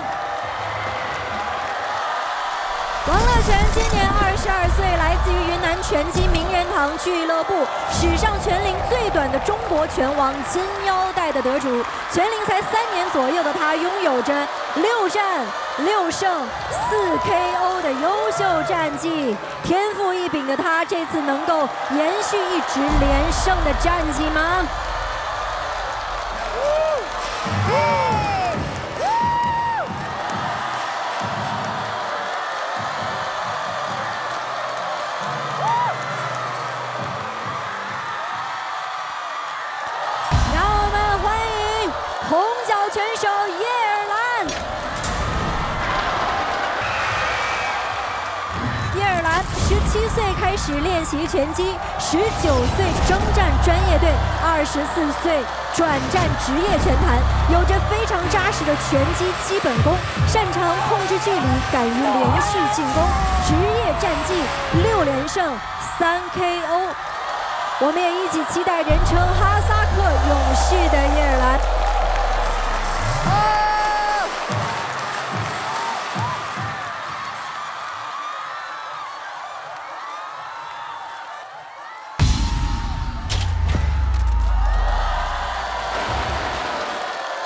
王乐泉今年22岁，来自于云南拳击名人堂俱乐部，史上拳龄最短的中国拳王金腰带的得主。拳龄才3年左右的他，拥有着6战6胜4 KO 的优秀战绩。天赋异禀的他，这次能够延续一直连胜的战绩吗？拳手叶尔兰，叶尔兰17岁开始练习拳击，19岁征战专业队，24岁转战职业拳坛，有着非常扎实的拳击基本功，擅长控制距离，敢于连续进攻，职业战绩6连胜3 KO。我们也一起期待人称哈萨克勇士的叶尔兰。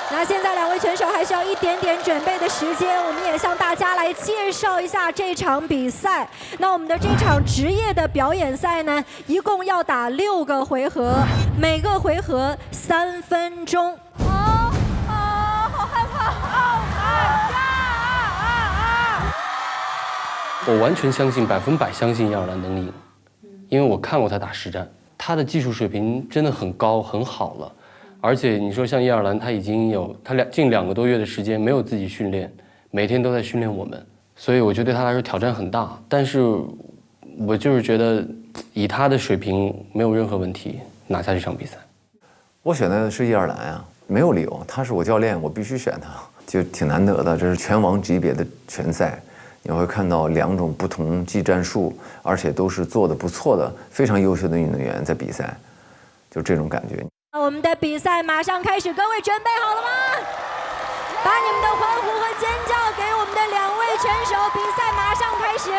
那现在2位选手还需要一点点准备的时间，我们也向大家来介绍一下这场比赛。那我们的这场职业的表演赛呢，一共要打6个回合，每个回合3分钟。好害怕！我完全相信100%相信叶尔兰能赢，因为我看过他打实战，他的技术水平真的很高很好了。而且你说像叶尔兰，他已经有近2个多月的时间没有自己训练，每天都在训练我们，所以我觉得对他来说挑战很大。但是我就是觉得以他的水平没有任何问题拿下这场比赛。我选的是叶尔兰啊，没有理由，他是我教练，我必须选他，就挺难得的。这是拳王级别的拳赛，你会看到2种不同技战术，而且都是做得不错的、非常优秀的运动员在比赛，就这种感觉。我们的比赛马上开始，各位准备好了吗？把你们的欢呼和尖叫给我们的2位拳手，比赛马上开始。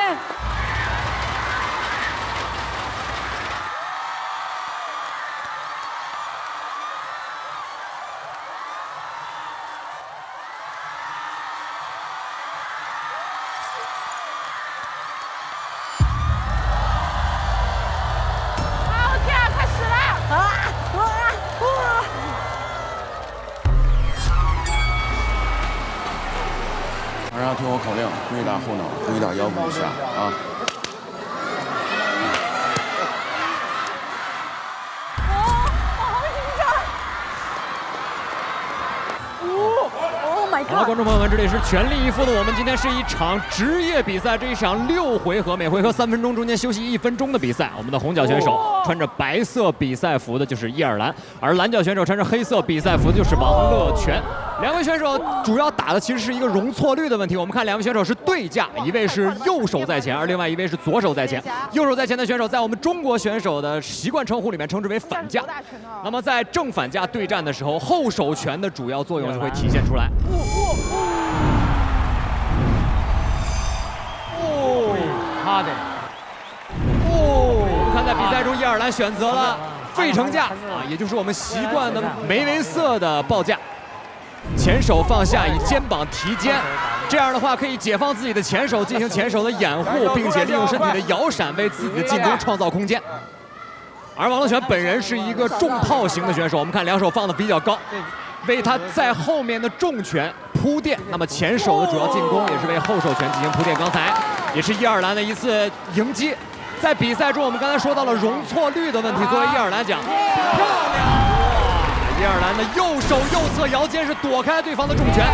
马上听我口令，注意打后脑，注意打腰部以下啊！好了，观众朋友们，这里是全力以赴的。我们今天是一场职业比赛，这一场6回合，每回合3分钟，中间休息1分钟的比赛。我们的红角选手穿着白色比赛服的就是叶尔兰，而蓝角选手穿着黑色比赛服的就是王乐泉。2位选手主要打的其实是一个容错率的问题。我们看2位选手是对架，一位是右手在前，而另外一位是左手在前。右手在前的选手在我们中国选手的习惯称呼里面称之为反架。那么在正反架对战的时候，后手拳的主要作用就会体现出来。他的我们看在比赛中，叶尔兰选择了费城架啊，也就是我们习惯的梅维瑟的抱架，前手放下，以肩膀提肩，这样的话可以解放自己的前手，进行前手的掩护，并且利用身体的摇闪为自己的进攻创造空间。而王乐泉本人是一个重炮型的选手，我们看2手放的比较高，为他在后面的重拳铺垫。那么前手的主要进攻也是为后手拳进行铺垫。刚才也是叶尔兰的一次迎击。在比赛中，我们刚才说到了容错率的问题，作为叶尔兰讲，漂亮！哇，叶尔兰的右手右侧摇肩是躲开对方的重拳。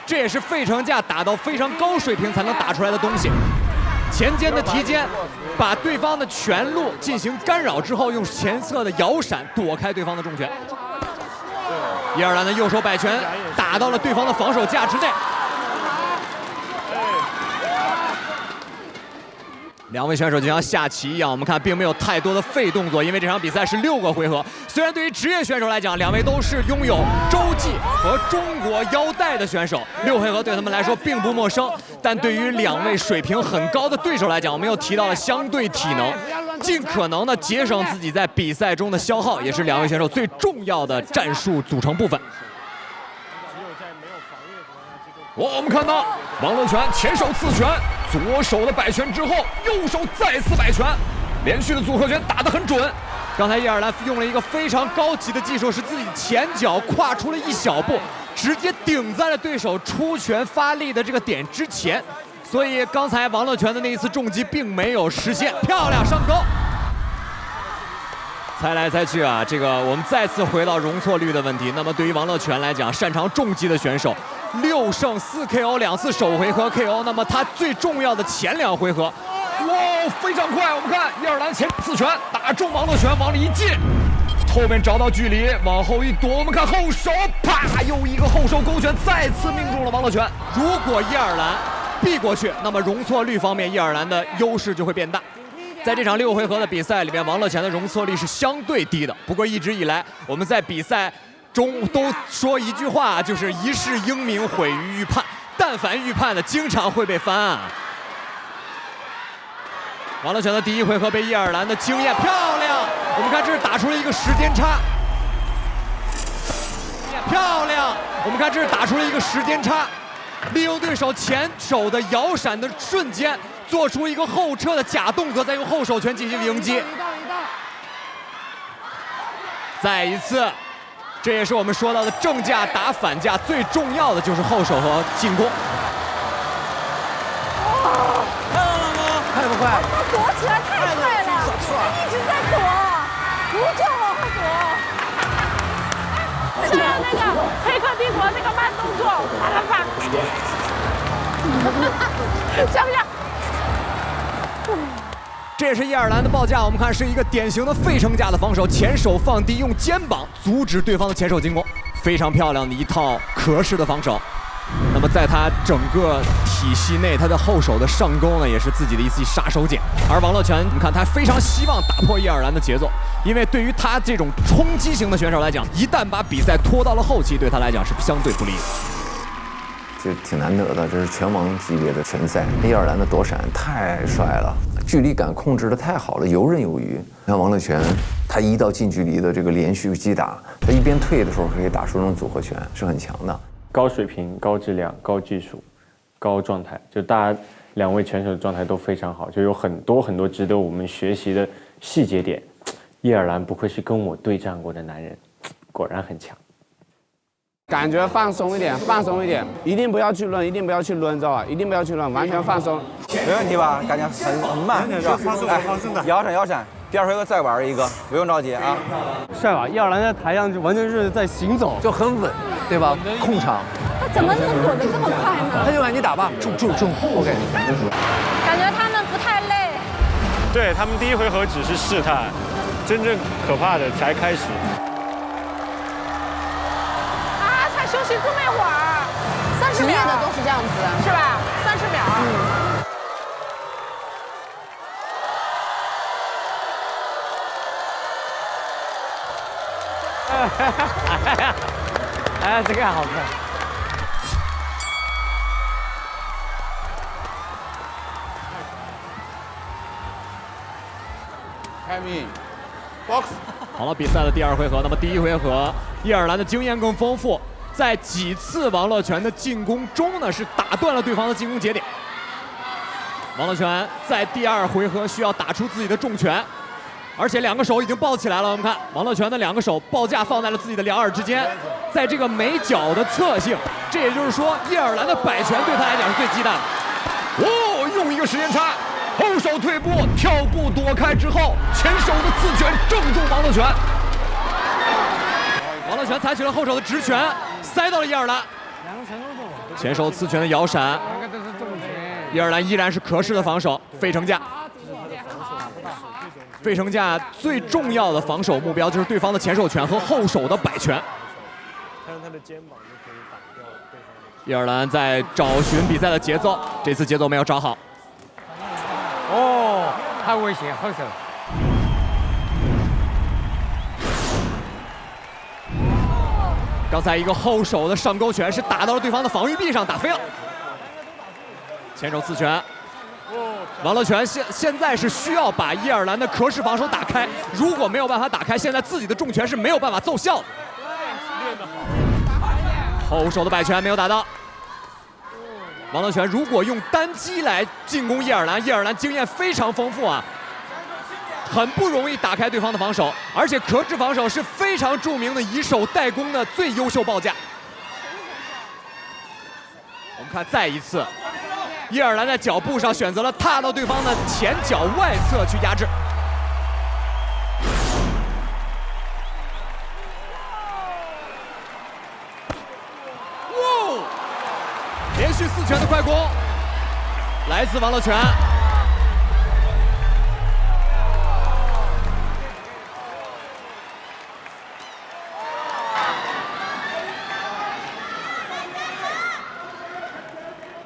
这也是费城架打到非常高水平才能打出来的东西。前肩的提肩，把对方的拳路进行干扰之后，用前侧的摇闪躲开对方的重拳。伊尔兰的右手摆拳打到了对方的防守架之内。两位选手就像下棋一样，我们看并没有太多的废动作，因为这场比赛是6个回合。虽然对于职业选手来讲，两位都是拥有洲际和中国腰带的选手，6回合对他们来说并不陌生。但对于两位水平很高的对手来讲，我们又提到了相对体能，尽可能的节省自己在比赛中的消耗，也是两位选手最重要的战术组成部分。我们看到王乐泉前手刺拳，左手的摆拳之后，右手再次摆拳，连续的组合拳打得很准。刚才伊尔兰用了一个非常高级的技术，是自己前脚跨出了一小步，直接顶在了对手出拳发力的这个点之前，所以刚才王乐泉的那一次重击并没有实现。漂亮上勾。猜来猜去啊，这个我们再次回到容错率的问题。那么对于王乐泉来讲，擅长重击的选手，6胜4 KO， 2次首回合 KO。那么他最重要的前2回合，哇，非常快！我们看伊尔兰前刺拳打中王乐泉，往里一进，后面找到距离，往后一躲。我们看后手，啪，又一个后手勾拳，再次命中了王乐泉。如果伊尔兰避过去，那么容错率方面，伊尔兰的优势就会变大。在这场6回合的比赛里面，王乐泉的容错率是相对低的。不过一直以来，我们在比赛中都说一句话，就是一世英名毁于预判。但凡预判的，经常会被翻案。王乐泉的第1回合被伊尔兰的经验漂亮，我们看这是打出了一个时间差，漂亮，我们看这是打出了一个时间差，利用对手前手的摇闪的瞬间，做出一个后撤的假动作，再用后手拳进行迎击。再一次，这也是我们说到的正架打反架，最重要的就是后手和进攻。快不快？他躲起来太快了，他一直在躲，不断往后躲。那个黑客帝国那个慢动作，啪啪啪，像不像？这也是伊尔兰的报价，我们看是一个典型的费城架的防守，前手放低，用肩膀阻止对方的前手进攻，非常漂亮的一套壳式的防守。那么在他整个体系内，他的后手的上勾呢，也是自己的一记杀手锏。而王乐泉，你看他非常希望打破伊尔兰的节奏，因为对于他这种冲击型的选手来讲，一旦把比赛拖到了后期，对他来讲是相对不利的。这挺难得的，这是拳王级别的拳赛。伊尔兰的躲闪太帅了，距离感控制的太好了，游刃有余。像王乐泉，他一到近距离的这个连续击打，他一边退的时候可以打出这种组合拳，是很强的。高水平、高质量、高技术、高状态，就大家2位拳手的状态都非常好，就有很多值得我们学习的细节点。伊尔兰不愧是跟我对战过的男人，果然很强。感觉放松一点，放松一点，一定不要去抡，一定不要去抡，知道吧？一定不要去抡，完全放松。没问题吧？感觉很慢，是吧？放松的，放松的。摇闪，第2回合再玩一个，不用着急啊。帅吧？伊尔兰在台上就完全是在行走，就很稳，对吧？控场。他怎么能躲得这么快呢？他就让你打吧，中，我感觉。感觉他们不太累。对他们第1回合只是试探，真正可怕的才开始。啊，才休息这么一会儿，30秒的都是这样子，是吧？30秒。哎，这个好看。开明 ，box。好了，比赛的第2回合，那么第1回合，伊尔兰的经验更丰富，在几次王乐泉的进攻中呢，是打断了对方的进攻节点。王乐泉在第2回合需要打出自己的重拳。而且2个手已经抱起来了，我们看王乐泉的2个手抱架放在了自己的2耳之间，在这个眉角的侧性，这也就是说伊尔兰的摆拳对他来讲是最忌惮的。哦，用一个时间差，后手退步，跳步躲开之后，前手的刺拳正中王乐泉。王乐泉采取了后手的直拳，塞到了伊尔兰。2个拳都中了。前手刺拳的摇闪。2个都是重拳。伊尔兰依然是可视的防守，费城架。费城架最重要的防守目标就是对方的前手拳和后手的摆拳。看他的肩膀就可以挡掉对方的。伊尔兰在找寻比赛的节奏，这次节奏没有找好。哦，太危险，后手。刚才一个后手的上勾拳是打到了对方的防御壁上，打飞了。前手刺拳。王乐泉现在是需要把伊尔兰的可视防守打开，如果没有办法打开，现在自己的重拳是没有办法奏效的。后手的摆拳没有打到。王乐泉如果用单击来进攻伊尔兰，伊尔兰经验非常丰富啊，很不容易打开对方的防守，而且可视防守是非常著名的以守代攻的最优秀报价。我们看再一次。伊尔兰在脚步上选择了踏到对方的前脚外侧去压制。哇！连续4拳的快攻，来自王乐泉。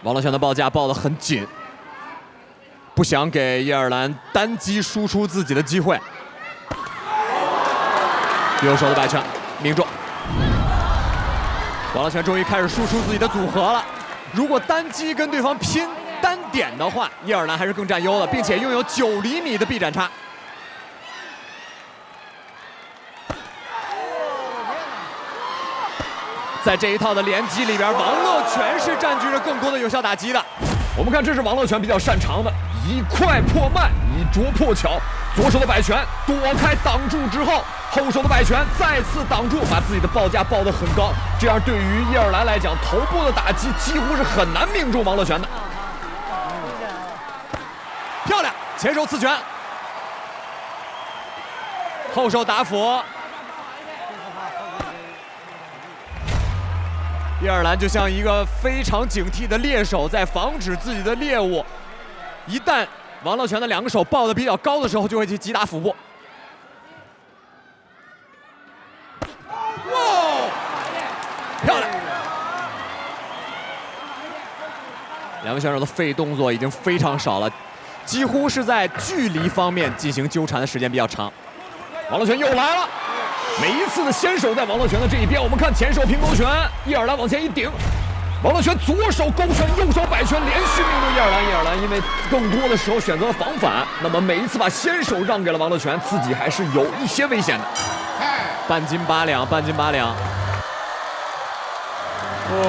王乐泉的报价报得很紧，不想给伊尔兰单击输出自己的机会。右手的摆拳命中，王乐泉终于开始输出自己的组合了。如果单击跟对方拼单点的话，伊尔兰还是更占优的，并且拥有9厘米的臂展差。在这一套的连击里边，王乐泉是占据着更多的有效打击的。我们看，这是王乐泉比较擅长的，以快破慢，以拙破巧。左手的摆拳躲开挡住之后，后手的摆拳再次挡住，把自己的报价报得很高。这样对于伊尔兰来讲，头部的打击几乎是很难命中王乐泉的。漂亮，前手刺拳，后手打斧。伊尔兰就像一个非常警惕的猎手，在防止自己的猎物一旦王乐泉的2个手抱得比较高的时候，就会去击打腹部。哇，漂亮！两位选手的废动作已经非常少了，几乎是在距离方面进行纠缠的时间比较长。王乐泉又来了。每一次的先手在王乐泉的这一边，我们看前手平勾拳，伊尔兰往前一顶，王乐泉左手勾拳，右手摆拳，连续命中伊尔兰。伊尔兰因为更多的时候选择了防反，那么每一次把先手让给了王乐泉，自己还是有一些危险的。半斤8两，半斤8两。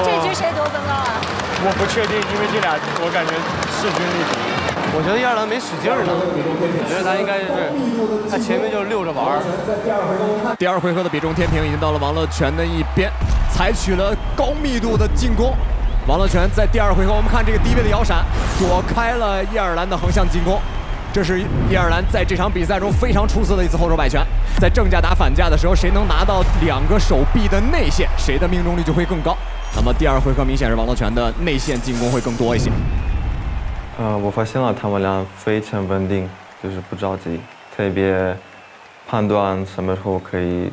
这局谁得分高啊？我不确定，因为这俩我感觉势均力敌。我觉得伊尔兰没使劲儿呢，我觉得他应该是他前面就溜着玩儿。第2回合的比重天平已经到了王乐泉的一边，采取了高密度的进攻。王乐泉在第2回合，我们看这个低位的摇闪，躲开了伊尔兰的横向进攻。这是伊尔兰在这场比赛中非常出色的一次后手摆拳。在正架打反架的时候，谁能拿到2个手臂的内线，谁的命中率就会更高。那么第2回合明显是王乐泉的内线进攻会更多一些。我发现了他们俩非常稳定，就是不着急，特别判断什么时候可以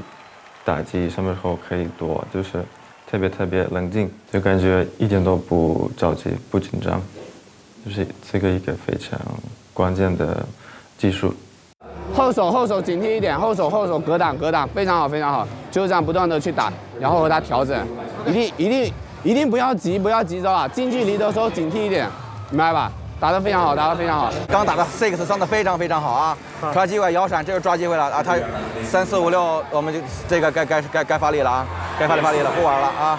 打击，什么时候可以躲，就是特别冷静，就感觉一点都不着急，不紧张，就是这个一个非常关键的技术。后手警惕一点，后手格挡，非常好，就这样不断的去打，然后和他调整，一定不要急着啊，近距离的时候警惕一点，明白吧？打得非常好，刚打的 6上的非常好啊！抓机会摇闪，这是抓机会了啊！他3、4、5、6，我们就这个该发力了啊！该发力了，不玩了啊！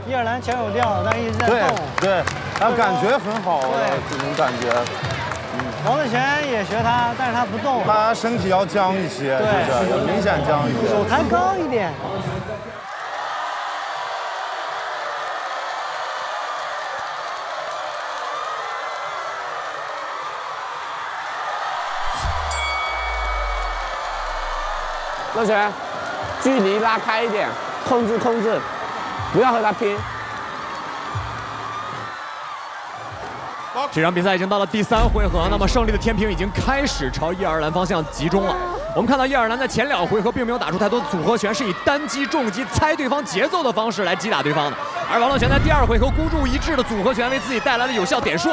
伊尔兰前有掉，但一直在动。对，他感觉很好，这种感觉。王乐泉也学他，但是他不动。他身体要僵一些，就是明显僵一些。手抬高一点。乐泉，距离拉开一点，控制，不要和他拼。这场比赛已经到了第3回合，那么胜利的天平已经开始朝叶尔兰方向集中了。我们看到叶尔兰在前2回合并没有打出太多的组合拳，是以单击、重击、猜对方节奏的方式来击打对方的。而王乐泉在第2回合孤注一掷的组合拳为自己带来了有效点数。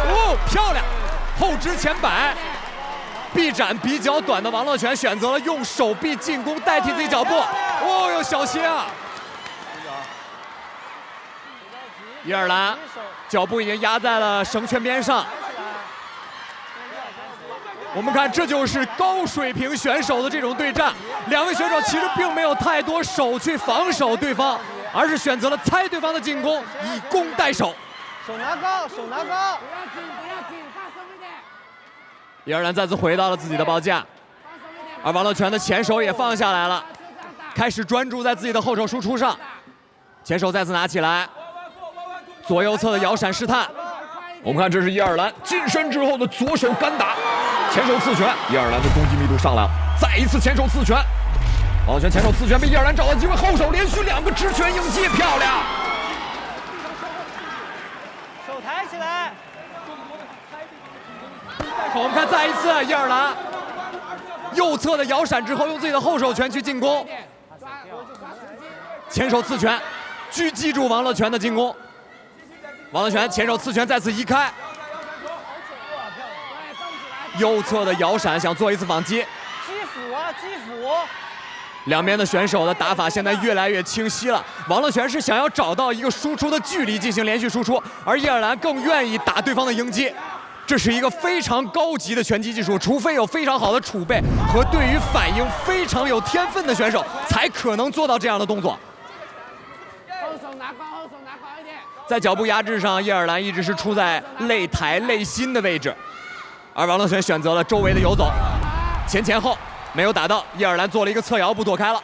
哦，漂亮，后直前摆。臂展比较短的王乐泉选择了用手臂进攻代替自己脚步。哦哟，小心啊！叶尔兰脚步已经压在了绳圈边上。我们看，这就是高水平选手的这种对战。2位选手其实并没有太多手去防守对方，而是选择了猜对方的进攻，以攻代守。手拿高，手拿高，不要紧，不要紧，放松一点。叶尔兰再次回到了自己的报架，而王乐泉的前手也放下来了，开始专注在自己的后手输出上。前手再次拿起来，左右侧的摇闪试探。我们看，这是叶尔兰近身之后的左手干打，前手刺拳，叶尔兰的攻击密度上来了，再一次前手刺拳，王乐泉前手刺拳被叶尔兰找到机会，后手连续2个直拳应接，漂亮！手抬起来。我们看再一次叶尔兰右侧的摇闪之后，用自己的后手拳去进攻，前手刺拳狙击住王乐泉的进攻。王乐泉前手刺拳再次移开，右侧的摇闪想做一次反击。击斧啊，击斧！两边的选手的打法现在越来越清晰了。王乐泉是想要找到一个输出的距离进行连续输出，而叶尔兰更愿意打对方的迎击。这是一个非常高级的拳击技术，除非有非常好的储备和对于反应非常有天分的选手，才可能做到这样的动作。后手拿高，后手拿高一点。在脚步压制上，叶尔兰一直是处在肋抬肋心的位置，而王乐泉选择了周围的游走，前后没有打到，叶尔兰做了一个侧摇步躲开了。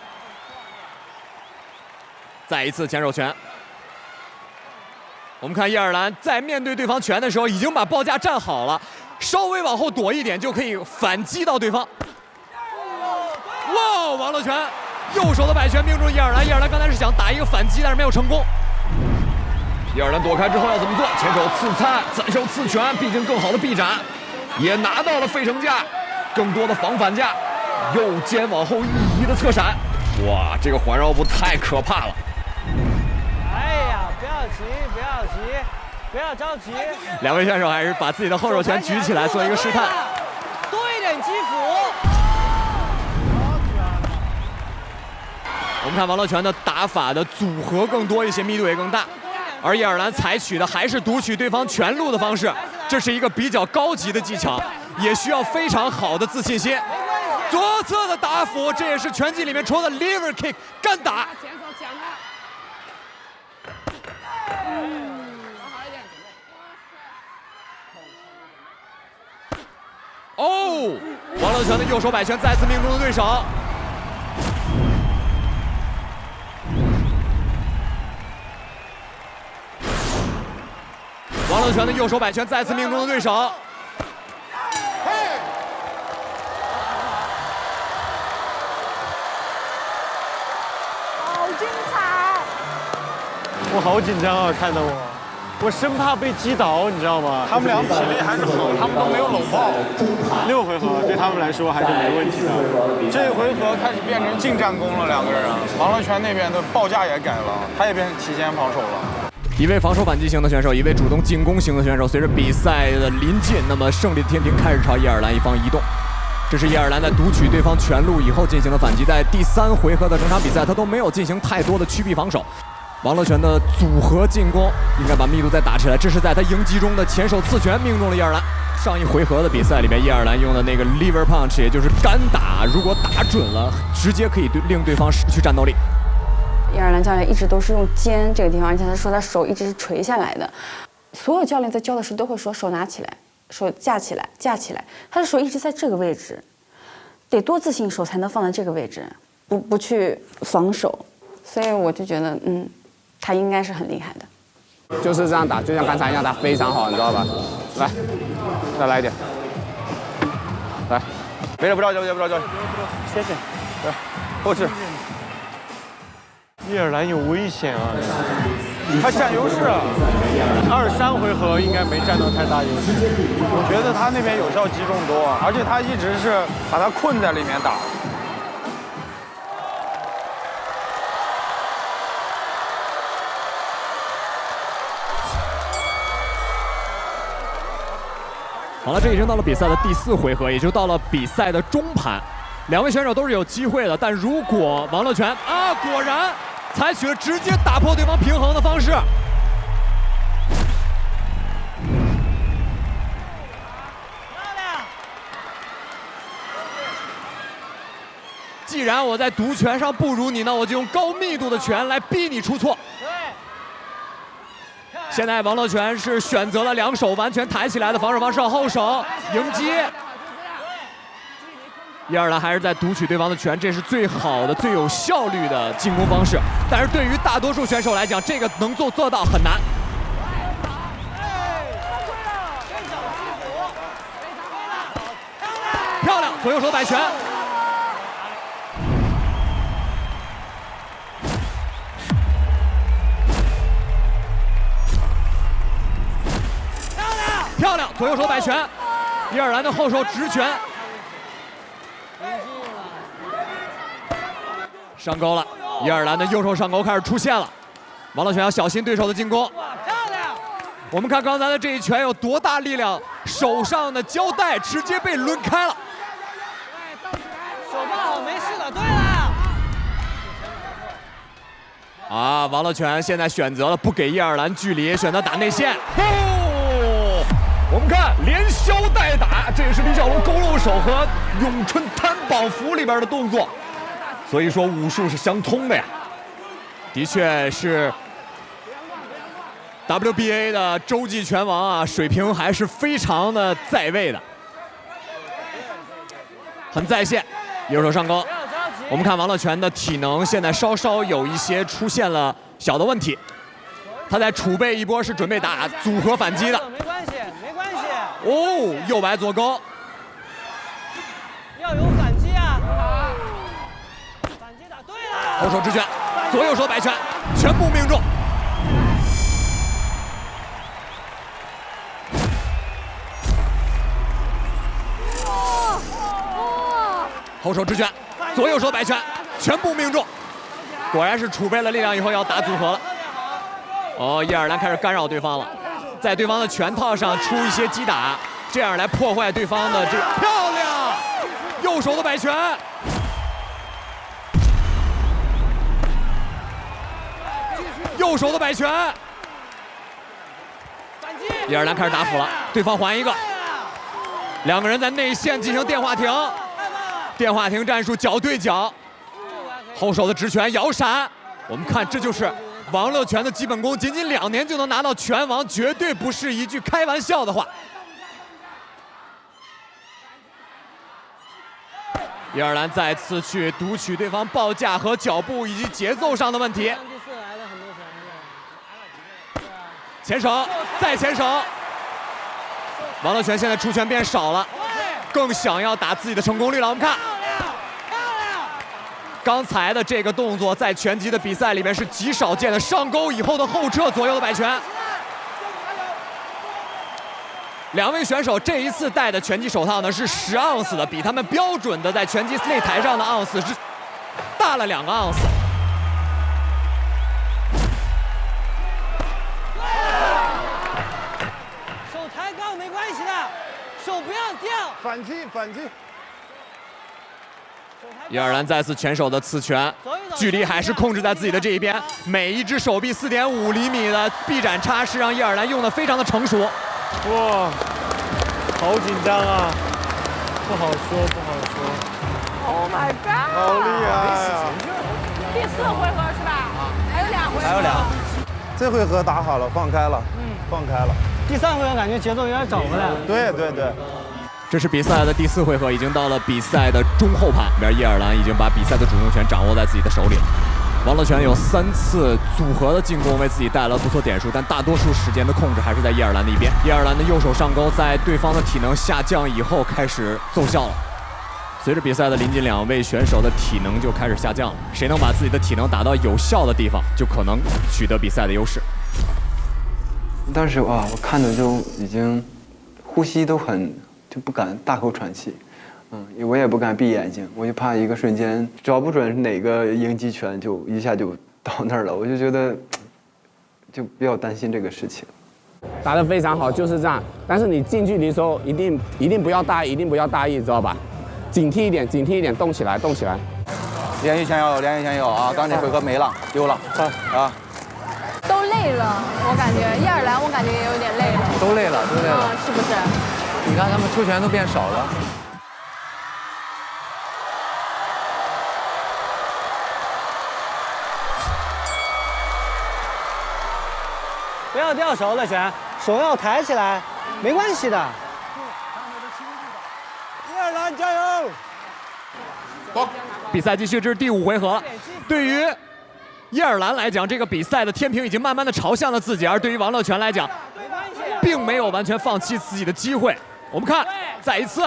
再一次前手拳。我们看叶尔兰在面对对方拳的时候，已经把报架站好了，稍微往后躲一点就可以反击到对方。哇！王乐泉右手的摆拳命中叶尔兰，叶尔兰刚才是想打一个反击，但是没有成功。叶尔兰躲开之后要怎么做？前手刺探，再手刺拳，毕竟更好的臂展，也拿到了费城架，更多的防反架，右肩往后一移的侧闪。哇，这个环绕步太可怕了。哎呀，不要急，不要急，不要着急。两位选手还是把自己的后手拳举起来做一个试探，多一点击斧。我们看王乐泉的打法的组合更多一些，密度也更大，而叶尔兰采取的还是读取对方拳路的方式，这是一个比较高级的技巧，也需要非常好的自信心。左侧的打斧，这也是拳击里面说的 liver kick 干打。前手抢他。哦，王乐泉的右手摆拳再次命中了对手。王乐泉的右手摆拳再次命中了对手。好精彩！我好紧张啊，看得我生怕被击倒，你知道吗？他们俩体力还是好，他们都没有搂抱。6回合对他们来说还是没问题的。这一回合开始变成近战攻了，两个人。王乐泉那边的报价也改了，他也变成提前防守了。一位防守反击型的选手，一位主动进攻型的选手。随着比赛的临近，那么胜利的天平开始朝叶尔兰一方移动。这是叶尔兰在读取对方拳路以后进行的反击，在第3回合的整场比赛，他都没有进行太多的屈臂防守。王乐泉的组合进攻应该把密度再打起来，这是在他迎击中的前手刺拳命中了叶尔兰。上一回合的比赛里面，叶尔兰用的那个 liver punch， 也就是干打，如果打准了，直接可以令对方失去战斗力。叶尔兰教练一直都是用肩这个地方，而且他说他手一直是垂下来的。所有教练在教的时候都会说手拿起来，手架起来，架起来。他的手一直在这个位置，得多自信手才能放在这个位置，不去防守。所以我就觉得，他应该是很厉害的。就是这样打，就像刚才一样打非常好，你知道吧？来，再来一点，来，没事，不着急，不着急，谢谢。对，后置。叶尔兰有危险啊！他占优势啊，2、3回合应该没占到太大优势。我觉得他那边有效击中多，而且他一直是把他困在里面打。好了，这已经到了比赛的第4回合，也就到了比赛的中盘。2位选手都是有机会的，但如果王乐泉果然采取了直接打破对方平衡的方式。既然我在独拳上不如你，那我就用高密度的拳来逼你出错。现在王乐泉是选择了2手完全抬起来的防守方式，后手迎击。叶尔兰还是在读取对方的拳，这是最好的、最有效率的进攻方式。但是对于大多数选手来讲，这个能做到很难。漂亮，左右手摆拳。漂亮，左右手摆拳，叶尔兰的后手直拳，上钩了。叶尔兰的右手上钩开始出现了，王乐泉要小心对手的进攻。我们看刚才的这一拳有多大力量，手上的胶带直接被抡开了。手抱好，没事的。对了。王乐泉现在选择了不给叶尔兰距离，选择打内线。我们看连削带打，这也是李小龙勾肉手和咏春摊绑服里边的动作，所以说武术是相通的呀。的确是 WBA 的洲际拳王水平还是非常的在位的，很在线。右手上钩，我们看王乐泉的体能现在稍稍有一些出现了小的问题，他在储备一波，是准备打组合反击的。没关系，没关系。右摆左勾，要有反击啊！反击打对了。后手直拳，左右手摆拳，全部命中。后手直拳，左右手摆拳，全部命中。果然是储备了力量以后要打组合了。叶尔兰开始干扰对方了，在对方的拳套上出一些击打，这样来破坏对方的这个。漂亮，右手的摆拳。右手的摆拳。叶尔兰开始打辅了，对方还一个。2个人在内线进行电话亭。电话亭战术，脚对脚，后手的直拳摇闪。我们看，这就是王乐泉的基本功，仅仅2年就能拿到拳王，绝对不是一句开玩笑的话。叶尔兰再次去读取对方报价和脚步以及节奏上的问题。前手，再前手。王乐泉现在出拳变少了，更想要打自己的成功率了。我们看。刚才的这个动作在拳击的比赛里面是极少见的，上钩以后的后撤，左右的摆拳。2位选手这一次戴的拳击手套呢是10盎司的，比他们标准的在拳击擂台上的盎司是大了2个盎司。手抬高没关系的，手不要掉。反击，反击。叶尔兰再次拳手的刺拳，距离还是控制在自己的这一边。每一只手臂4.5厘米的臂展差是让叶尔兰用的非常的成熟。哇，好紧张啊！不好说，不好说。Oh my god！ 好厉害呀！第4回合是吧？还有2回合。还有2。这回合打好了，放开了，放开了。第3回合感觉节奏有点找回来了。对对对。这是比赛的第4回合，已经到了比赛的中后盘，叶尔兰已经把比赛的主动权掌握在自己的手里了。王乐泉有3次组合的进攻为自己带来了不错点数，但大多数时间的控制还是在叶尔兰的一边。叶尔兰的右手上钩在对方的体能下降以后开始奏效了。随着比赛的临近，2位选手的体能就开始下降了。谁能把自己的体能打到有效的地方，就可能取得比赛的优势。当时我看着就已经呼吸都就不敢大口喘气，我也不敢闭眼睛，我就怕一个瞬间找不准哪个迎击拳就一下就到那儿了，我就觉得就比较担心这个事情。打得非常好，就是这样。但是你近距离的时候，一定不要大意，一定不要大意，知道吧？警惕一点，警惕一点，动起来，动起来。连续前腰，连续前腰啊！刚才回合没了，丢了啊！都累了，我感觉伊尔兰，我感觉也有点累了。都累了，都累了，是不是？你看他们出拳都变少了。不要掉手了，拳，手要抬起来，没关系的。伊尔兰加油！比赛继续，这是第5回合了。对于伊尔兰来讲，这个比赛的天平已经慢慢的朝向了自己，而对于王乐泉来讲，并没有完全放弃自己的机会。我们看，再一次。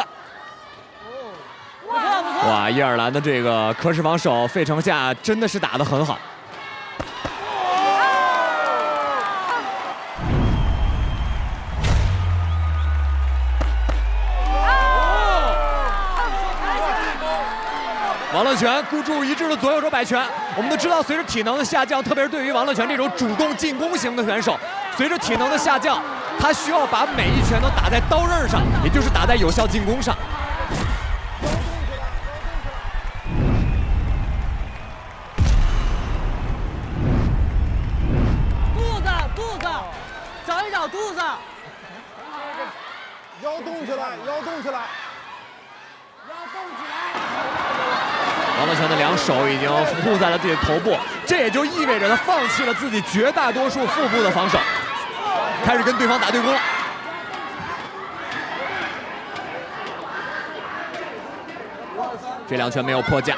哇，伊尔兰的这个科室防守，费城夏真的是打得很好。王乐泉孤注一掷的左右手摆拳。我们都知道，随着体能的下降，特别是对于王乐泉这种主动进攻型的选手，随着体能的下降，他需要把每一拳都打在刀刃上，也就是打在有效进攻上。肚子，找一找肚子。腰动起来，腰动起来。王乐泉的2手已经护在了自己的头部，这也就意味着他放弃了自己绝大多数腹部的防守，开始跟对方打对攻了。这2拳没有破架，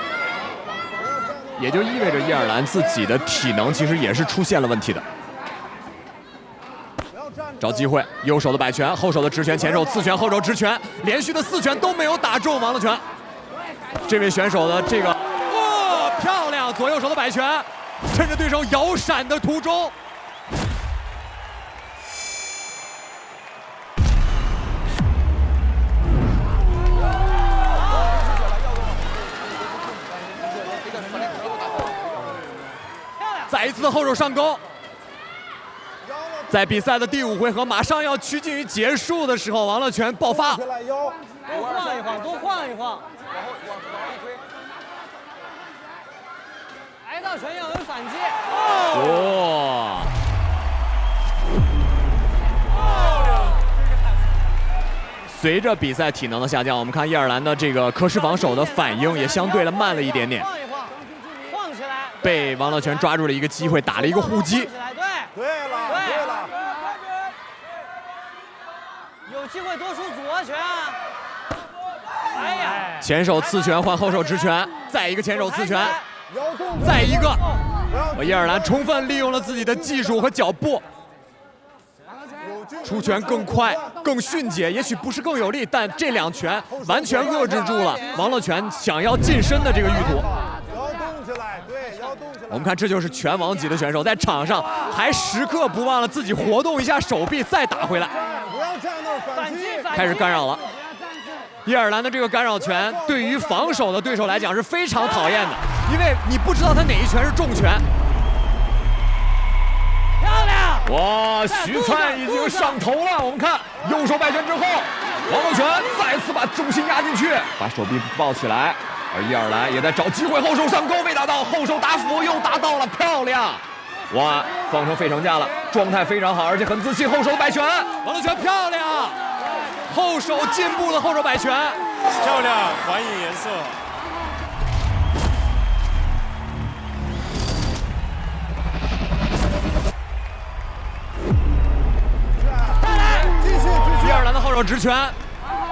也就意味着伊尔兰自己的体能其实也是出现了问题的。找机会，右手的摆拳，后手的直拳，前手刺拳，后手直拳，连续的4拳都没有打中王乐泉。这位选手的这个，漂亮，左右手的摆拳，趁着对手摇闪的途中，再一次的后手上勾。在比赛的第5回合马上要趋近于结束的时候，王乐泉爆发，多晃一晃，多晃一晃。挨到拳要有反击。哇！随着比赛体能的下降，我们看伊尔兰的这个科室防守的反应也相对的慢了一点点。晃起来，被王乐泉抓住了一个机会，打了一个护击。对了，有机会多出组合拳啊！哎呀，前手刺拳换后手直拳，再一个前手刺拳，再一个，伊尔兰充分利用了自己的技术和脚步，出拳更快、更迅捷，也许不是更有力，但这2拳完全遏制住了王乐泉想要近身的这个意图。我们看，这就是拳王级的选手，在场上还时刻不忘了自己活动一下手臂，再打回来。开始干扰了。伊尔兰的这个干扰拳对于防守的对手来讲是非常讨厌的，因为你不知道他哪一拳是重拳。漂亮！哇，徐灿已经上头了。我们看右手摆拳之后，王乐泉再次把重心压进去，把手臂抱起来。而伊尔兰也在找机会，后手上勾没打到，后手打俯又打到了，漂亮！哇，放成费城架了，状态非常好，而且很自信，后手摆拳，王乐泉漂亮，后手进步的后手摆拳，漂亮，还以颜色。继续，伊尔兰的后手直拳，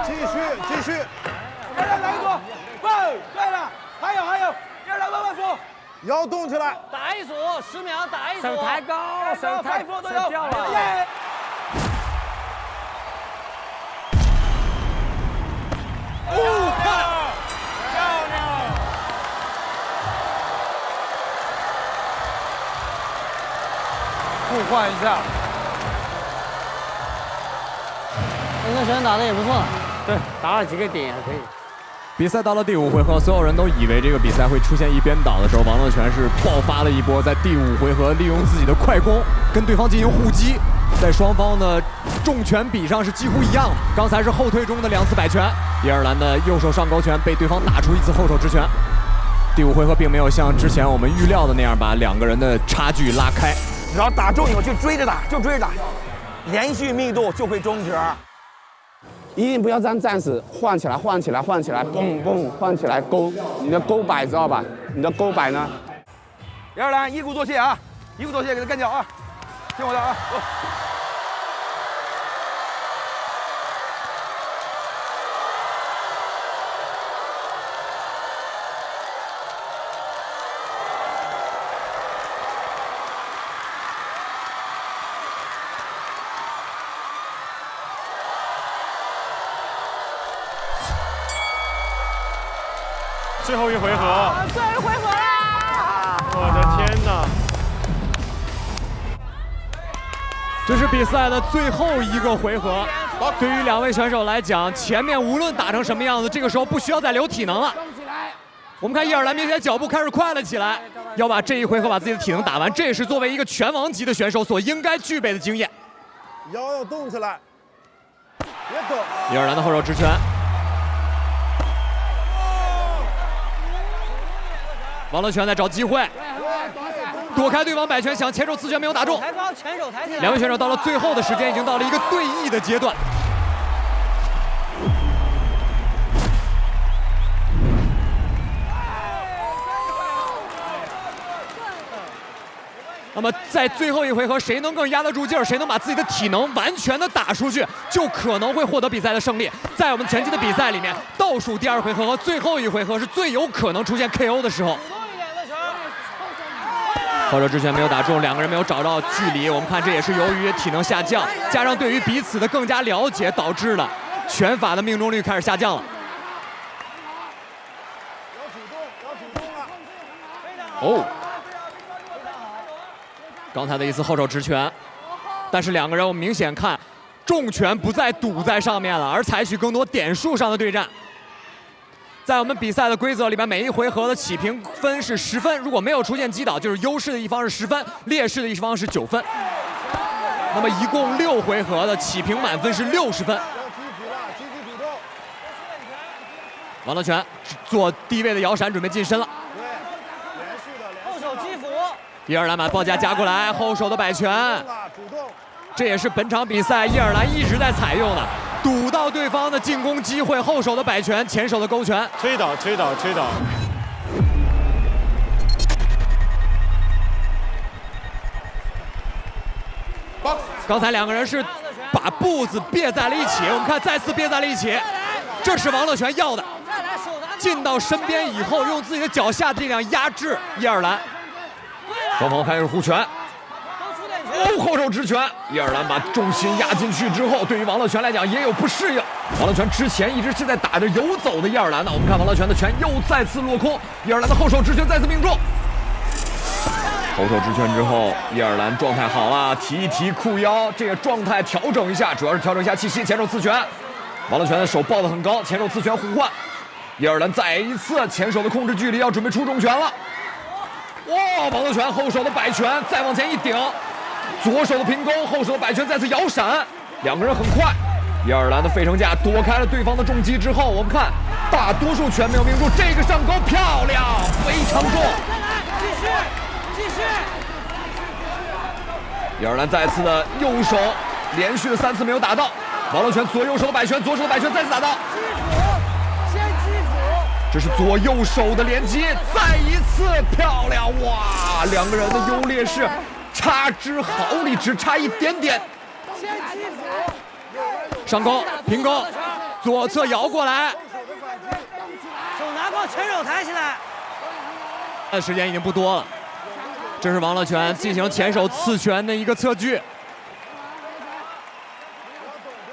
继续。来一组，对了，还有，伊尔兰慢慢说，腰动起来，打一组，10秒打一组，手抬高，手抬高，手掉了。漂亮！换一下。王乐泉打的也不错，对，打了几个点还可以。比赛到了第5回合，所有人都以为这个比赛会出现一边倒的时候，王乐泉是爆发了一波，在第5回合利用自己的快攻跟对方进行互击，在双方的重拳比上是几乎一样的。刚才是后退中的2次摆拳，叶尔兰的右手上勾拳被对方打出1次后手直拳。第5回合并没有像之前我们预料的那样把2个人的差距拉开，只要打中以后就追着打，就追着打，连续密度就会终止。一定不要这样站死，晃起来，晃起来，晃起来，蹦蹦，晃起来勾，你的勾摆知道吧？你的勾摆呢？叶尔兰一鼓作气啊，一鼓作气给他干掉啊，听我的啊。最后一回合，最后一回合啦！我的天哪！这是比赛的最后1个回合。对于2位选手来讲，前面无论打成什么样子，这个时候不需要再留体能了。我们看叶尔兰明显脚步开始快了起来，要把这一回合把自己的体能打完，这也是作为一个拳王级的选手所应该具备的经验。腰要动起来，别抖。叶尔兰的后手直拳。王乐泉在找机会，躲开对方摆拳，想前手刺拳没有打中。抬高，前手抬起来。 2位选手到了最后的时间，已经到了一个对弈的阶段。那么在最后一回合，谁能更压得住劲儿，谁能把自己的体能完全的打出去，就可能会获得比赛的胜利。在我们拳击的比赛里面，倒数第2回合和最后一回合是最有可能出现 KO 的时候。后手直拳没有打中，2个人没有找到距离。我们看这也是由于体能下降，加上对于彼此的更加了解导致的拳法的命中率开始下降了。哦。 刚才的一次后手直拳，但是2个人我们明显看，重拳不再堵在上面了，而采取更多点数上的对战。在我们比赛的规则里边，每一回合的起评分是10分，如果没有出现击倒，就是优势的一方是10分，劣势的一方是9分。那么一共6回合的起评满分是60分。王乐泉做低位的摇闪，准备近身了。 后手击斧，叶尔兰把报价夹过来，后手的摆拳，这也是本场比赛叶尔兰一直在采用的，堵到对方的进攻机会，后手的摆拳，前手的勾拳，推倒，推倒，推倒。刚才2个人是把步子别在了一起，我们看再次别在了一起，这是王乐泉要的。 进到身边以后，用自己的脚下的力量压制叶尔兰。双方开始互拳，后手直拳，叶尔兰把重心压进去之后，对于王乐泉来讲也有不适应。王乐泉之前一直是在打着游走的叶尔兰的，我们看王乐泉的拳又再次落空，叶尔兰的后手直拳再次命中。后手直拳之后，叶尔兰状态好了，提一提裤腰，这个状态调整一下，主要是调整一下气息。前手刺拳，王乐泉的手抱得很高，前手刺拳互换。 叶尔兰再一次前手的控制距离，要准备出重拳了。哇！王乐泉后手的摆拳，再往前一顶，左手的平勾，后手的摆拳再次摇闪，2个人很快。叶尔兰的费城架躲开了对方的重击之后，我们看大多数拳没有命中，这个上勾漂亮，非常重。继续，继续。叶尔兰再次的右手连续的3次没有打到，王乐泉左右手的摆拳，左手的摆拳再次打到。 这是左右手的连击，再一次漂亮！哇，2个人的优劣势差之毫厘，只差一点点。上勾平勾，左侧摇过来，手拿高，前手抬起来。时间已经不多了，这是王乐泉进行前手刺拳的一个测距，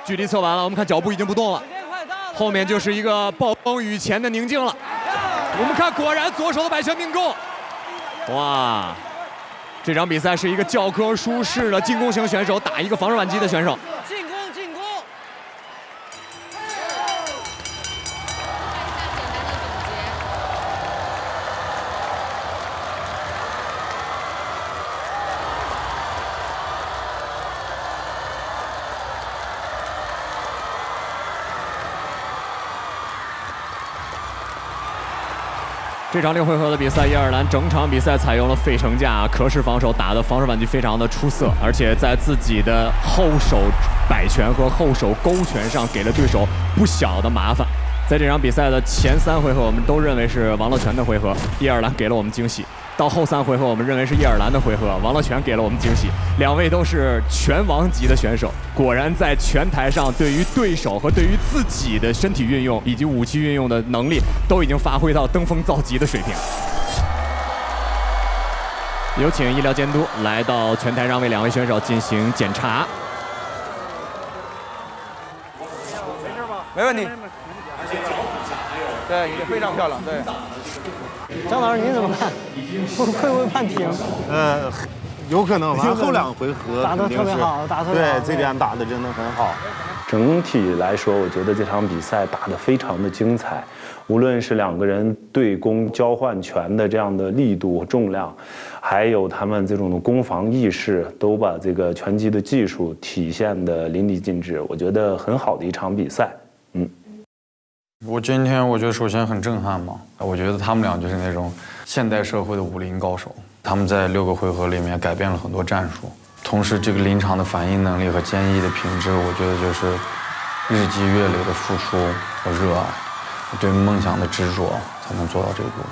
距离测完了，我们看脚步已经不动了。 后面就是一个暴风雨前的宁静了。我们看，果然左手的摆拳命中。哇！这场比赛是一个教科书式的进攻型选手打一个防守反击的选手。进攻进攻。这场6回合的比赛，伊尔兰整场比赛采用了费城架壳式防守，打的防守反击非常的出色，而且在自己的后手摆拳和后手勾拳上给了对手不小的麻烦。在这场比赛的前3回合，我们都认为是王乐泉的回合，伊尔兰给了我们惊喜。到后3回合，我们认为是伊尔兰的回合，王乐泉给了我们惊喜。2位都是拳王级的选手，果然在拳台上对于对手和对于自己的身体运用以及武器运用的能力，都已经发挥到登峰造极的水平。有请医疗监督来到拳台上为2位选手进行检查。没问题。对，也非常漂亮。对。张老师您怎么看？会不会判停？有可能。反正后2回合打得特别好，打得特别好。对，这边打得真的很好。整体来说，我觉得这场比赛打得非常的精彩，无论是2个人对攻交换拳的这样的力度、重量，还有他们这种的攻防意识，都把这个拳击的技术体现得淋漓尽致。我觉得很好的一场比赛。我今天我觉得首先很震撼嘛，我觉得他们俩就是那种现代社会的武林高手，他们在6个回合里面改变了很多战术，同时这个临场的反应能力和坚毅的品质，我觉得就是日积月累的付出和热爱，对梦想的执着才能做到这一步。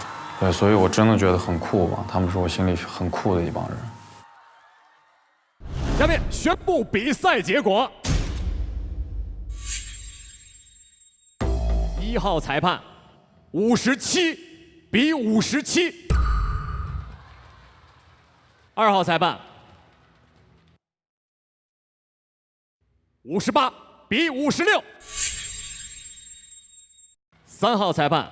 对，所以我真的觉得很酷吧，他们是我心里很酷的一帮人。下面宣布比赛结果。1号裁判57比57，2号裁判58比56，3号裁判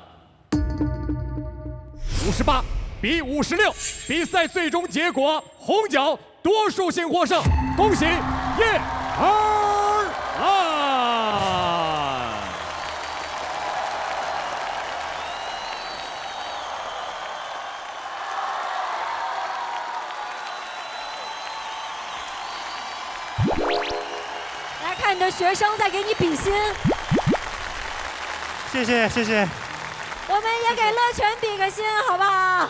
58比56。比赛最终结果，红角多数性获胜，恭喜叶尔兰。看你的学生在给你比心，谢谢谢谢。我们也给乐泉比个心，好不好？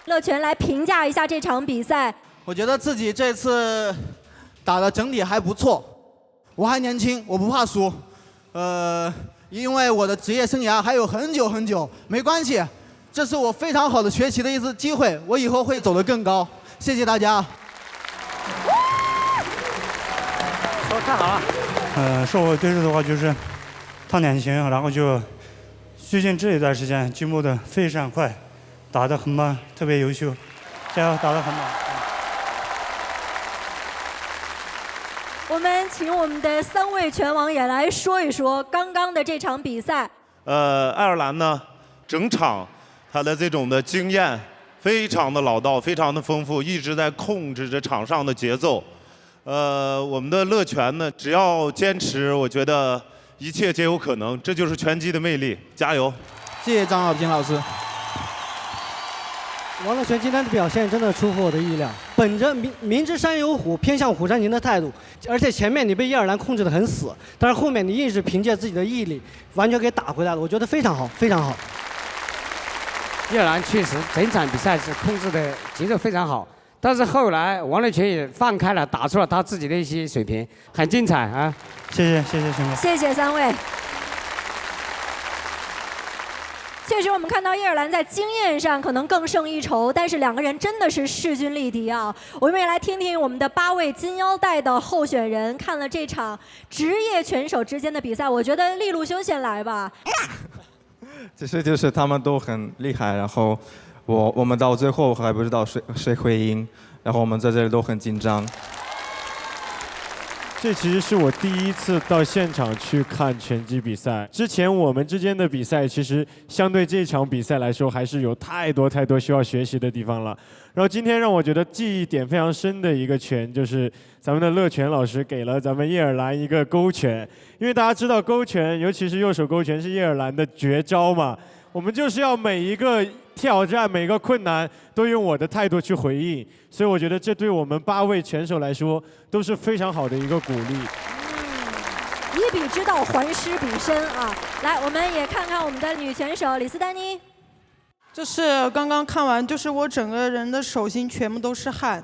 乐泉来评价一下这场比赛。我觉得自己这次打的整体还不错，我还年轻，我不怕输，因为我的职业生涯还有很久很久，没关系。这是我非常好的学习的一次机会，我以后会走得更高。谢谢大家。都看好了。说我对手的话就是他年轻，然后就最近这一段时间进步的非常快，打得很棒，特别优秀，加油，打得很棒。我们请我们的3位拳王也来说一说刚刚的这场比赛。爱尔兰呢，整场他的这种的经验非常的老道，非常的丰富，一直在控制着场上的节奏。我们的乐泉呢，只要坚持，我觉得一切皆有可能，这就是拳击的魅力。加油！谢谢张小平老师。王乐泉今天的表现真的出乎我的意料，本着明知山有虎，偏向虎山行的态度，而且前面你被伊尔兰控制得很死，但是后面你一直凭借自己的毅力，完全给打回来了，我觉得非常好，非常好。伊尔兰确实整场比赛是控制的节奏非常好，但是后来王乐泉也放开了，打出了他自己的一些水平，很精彩啊！谢谢谢谢兄弟，谢谢3位。确实，我们看到伊尔兰在经验上可能更胜一筹，但是2个人真的是势均力敌啊！我们也来听听我们的8位金腰带的候选人看了这场职业拳手之间的比赛，我觉得利路修先来吧。其实就是他们都很厉害，然后我们到最后还不知道谁会赢，然后我们在这里都很紧张。这其实是我第一次到现场去看拳击比赛。之前我们之间的比赛，其实相对这场比赛来说，还是有太多需要学习的地方了。然后今天让我觉得记忆点非常深的一个拳，就是咱们的乐拳老师给了咱们叶尔兰一个勾拳。因为大家知道勾拳，尤其是右手勾拳是叶尔兰的绝招嘛，我们就是要每一个挑战、每个困难都用我的态度去回应。所以我觉得这对我们8位拳手来说都是非常好的一个鼓励。以彼之道还施彼身啊！来，我们也看看我们的女拳手李斯丹妮。就是刚刚看完，就是我整个人的手心全部都是汗，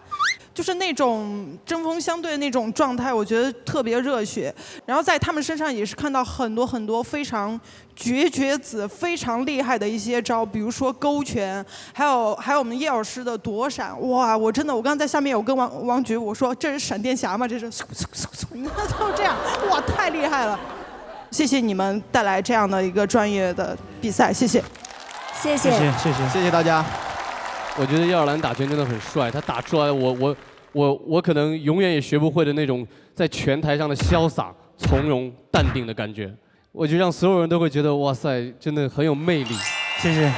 就是那种针锋相对的那种状态，我觉得特别热血。然后在他们身上也是看到很多非常绝子、非常厉害的一些招，比如说勾拳，还有我们叶老师的躲闪。哇，我刚刚在下面有跟王菊我说这是闪电侠吗？这是，都这样，哇，太厉害了！谢谢你们带来这样的一个专业的比赛，谢谢。谢谢大家。我觉得叶尔兰打拳真的很帅，他打出来我可能永远也学不会的那种在拳台上的潇洒、从容、淡定的感觉。我觉得让所有人都会觉得哇塞，真的很有魅力。谢谢。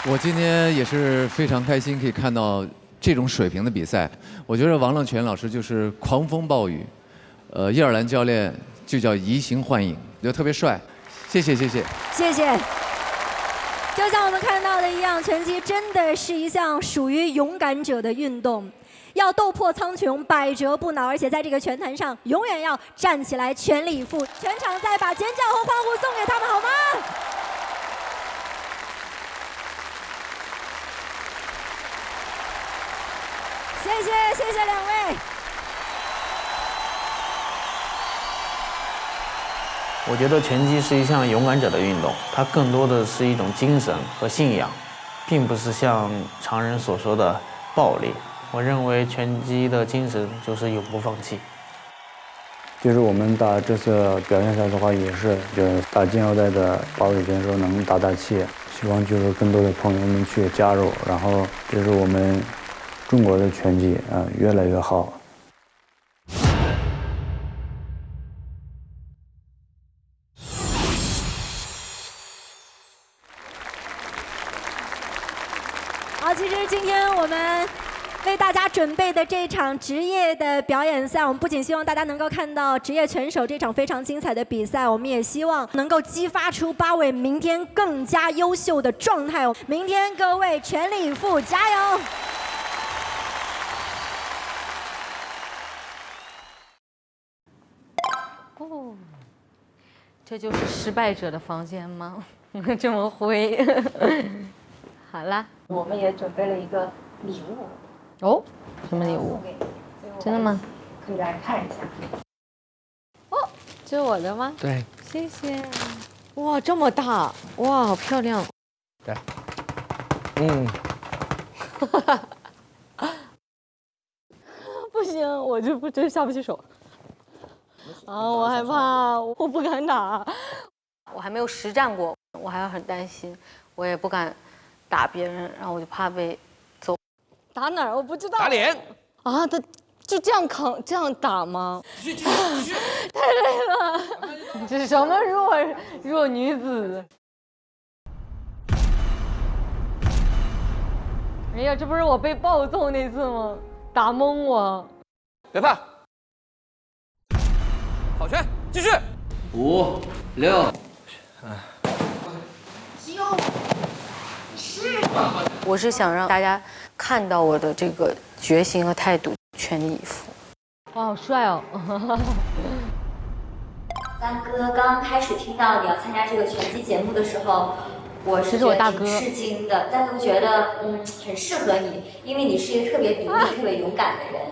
我今天也是非常开心，可以看到这种水平的比赛。我觉得王乐拳老师就是狂风暴雨，叶尔兰教练就叫移形换影，我觉得特别帅。谢谢。就像我们看到的一样，拳击真的是一项属于勇敢者的运动，要斗破苍穹，百折不挠，而且在这个拳坛上永远要站起来，全力以赴。全场再把尖叫和欢呼送给他们，好吗？谢谢两位。我觉得拳击是一项勇敢者的运动，它更多的是一种精神和信仰，并不是像常人所说的暴力。我认为拳击的精神就是永不放弃。就是我们打这次表现赛的话，也是就是打金腰带的8位选手能打气，希望就是更多的朋友们去加入，然后就是我们中国的拳击越来越好。好，其实今天我们为大家准备的这场职业的表演赛，我们不仅希望大家能够看到职业拳手这场非常精彩的比赛，我们也希望能够激发出8位明天更加优秀的状态。明天各位全力以赴，加油！哦，这就是失败者的房间吗？这么灰。好啦，我们也准备了一个礼物。哦，什么礼物？真的吗？可以来看一下。哦，这是我的吗？对。谢谢。哇，这么大！哇，好漂亮。对。不行，我就真下不去手。啊，我害怕，我不敢打。我还没有实战过，我还很担心，我也不敢打别人，然后我就怕被揍。打哪儿？我不知道。打脸。啊，他就这样扛，这样打吗？太累了。这是什么弱女子？哎呀，这不是我被暴揍那次吗？打懵我。别怕。好拳，继续。5、6。我是想让大家看到我的这个决心和态度，全力以赴。哇，好帅哦！三哥，刚刚开始听到你要参加这个拳击节目的时候，我是觉得挺吃惊的，但是我觉得很适合你，因为你是一个特别独立、特别勇敢的人。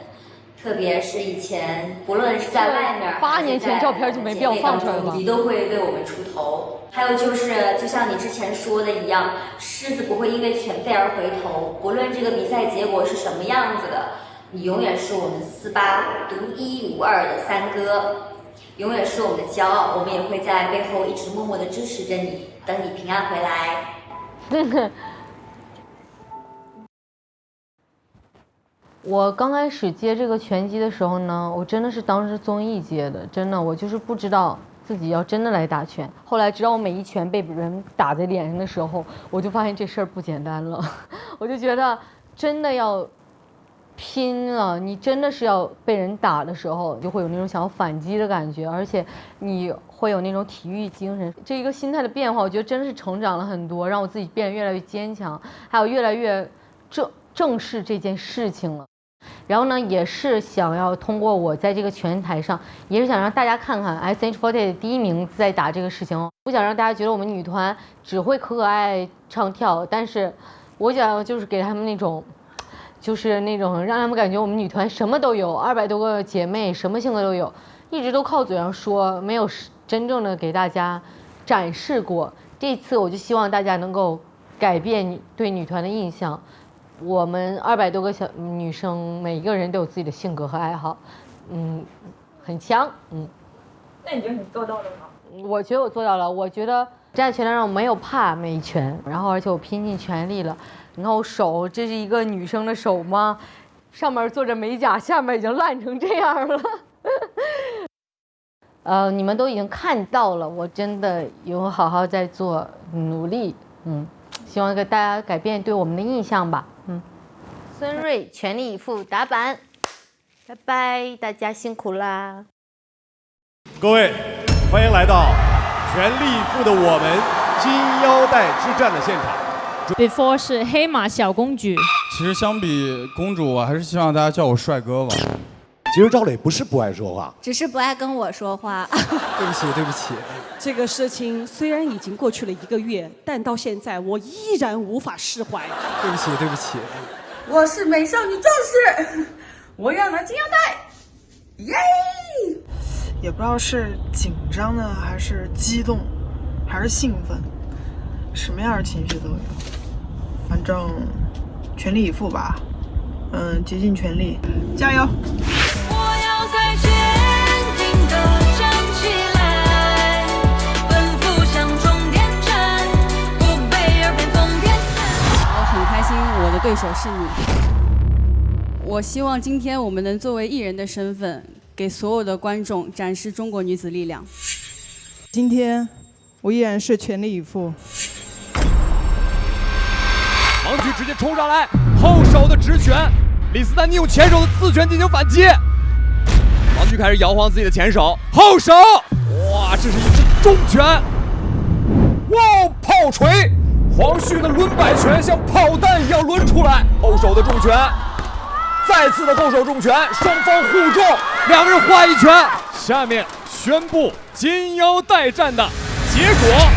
特别是以前，不论是在外面，8年前照片就没必要放出来吧？你都会为我们出头。还有就是，就像你之前说的一样，狮子不会因为犬吠而回头。不论这个比赛结果是什么样子的，你永远是我们48独一无二的三哥，永远是我们的骄傲。我们也会在背后一直默默的支持着你，等你平安回来。我刚开始接这个拳击的时候呢，我真的是当时综艺接的，真的我就是不知道自己要真的来打拳。后来直到我每一拳被人打在脸上的时候，我就发现这事儿不简单了，我就觉得真的要拼了，你真的是要被人打的时候，就会有那种想要反击的感觉，而且你会有那种体育精神。这一个心态的变化，我觉得真的是成长了很多，让我自己变得越来越坚强，还有越来越正视这件事情了。然后呢，也是想要通过我在这个拳台上，也是想让大家看看 SH48 第一名在打这个事情哦，不想让大家觉得我们女团只会可可爱爱唱跳，但是我想就是给他们那种。就是那种让他们感觉我们女团什么都有，200多个姐妹，什么性格都有，一直都靠嘴上说，没有真正的给大家展示过。这次我就希望大家能够改变对女团的印象。我们200多个小女生，每一个人都有自己的性格和爱好，很强，那你觉得你做到了吗？我觉得我做到了。我觉得站在拳台上我没有怕每一拳，然后而且我拼尽全力了。你看我手，这是一个女生的手吗？上面做着美甲，下面已经烂成这样了。你们都已经看到了，我真的有好好在做努力，希望给大家改变对我们的印象吧，孙瑞全力以赴打板，拜拜，大家辛苦啦！各位，欢迎来到全力以赴的我们金腰带之战的现场。Before 是黑马小公举。其实相比公主，我还是希望大家叫我帅哥吧。其实赵磊不是不爱说话，只是不爱跟我说话。对不起，对不起。这个事情虽然已经过去了1个月，但到现在我依然无法释怀。对不起，对不起。我是美少女战士，我要拿金腰带，耶！也不知道是紧张呢，还是激动，还是兴奋，什么样的情绪都有。反正全力以赴吧，竭尽全力，加油！我要再坚定地站起来，奔赴向终点站，不被耳边风点燃。我很开心，我的对手是你。我希望今天我们能作为艺人的身份，给所有的观众展示中国女子力量。今天我依然是全力以赴。王菊直接冲上来，后手的直拳，李斯丹妮用前手的刺拳进行反击。王菊开始摇晃自己的前手，后手，哇，这是一记重拳，哇，炮锤！黄旭的抡摆拳像炮弹一样抡出来，后手的重拳，再次的后手重拳，双方互重，两个人画一拳。下面宣布金腰带战的结果。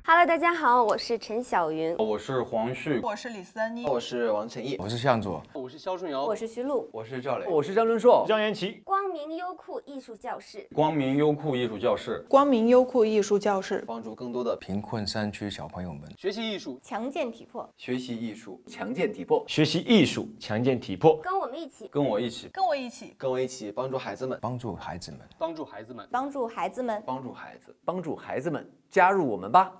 Hello， 大家好，我是陈小云，我是黄旭，我是李斯丹妮，我是王晨毅，我是向佐，我是肖顺尧，我是徐璐，我是赵磊，我是张真硕，张延琪。光明优酷艺术教室，光明优酷艺术教室，光明优酷艺术教室，帮助更多的贫困山区小朋友们学习艺术，强健体魄，学习艺术，强健体魄，学习艺术，强健体魄。跟我们一起，跟我一起，跟我一起，跟我一起帮助孩子们，帮助孩子们，帮助孩子们，帮助孩子们，帮助孩子，帮助孩子们，加入我们吧！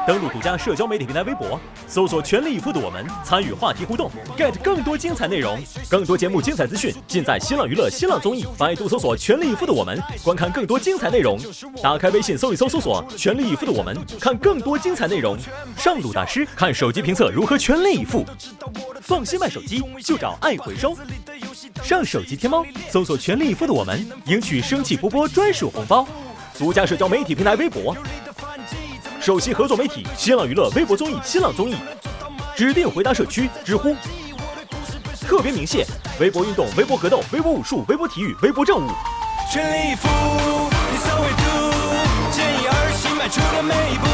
登录独家社交媒体平台微博，搜索“全力以赴的我们”，参与话题互动 ，get 更多精彩内容。更多节目精彩资讯尽在新浪娱乐、新浪综艺，百度搜索“全力以赴的我们”，观看更多精彩内容。打开微信搜一搜，搜索“全力以赴的我们”，看更多精彩内容。上路大师看手机评测如何全力以赴。放心卖手机就找爱回收。上手机天猫搜索“全力以赴的我们”，赢取生气波波专属红包。独家社交媒体平台微博。首席合作媒体新浪娱乐微博综艺新浪综艺，指定回答社区知乎，特别鸣谢微博运动、微博格斗、微博武术、微博体育、微博政务。全力以赴，你所谓度，见义而行，迈出的每一步，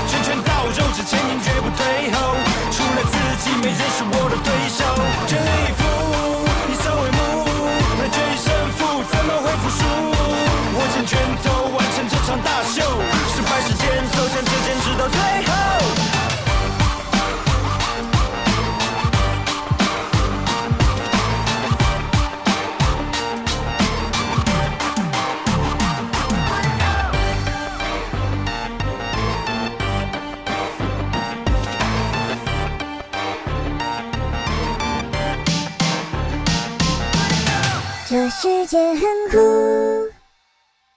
拳拳到肉，只前进绝不退后，除了自己，没人是我的对手。全力以赴，你所谓目，那决一胜负，怎么会服输？握紧拳头，完成这场大秀，失败是坚守，向前坚持到最后。世界很酷。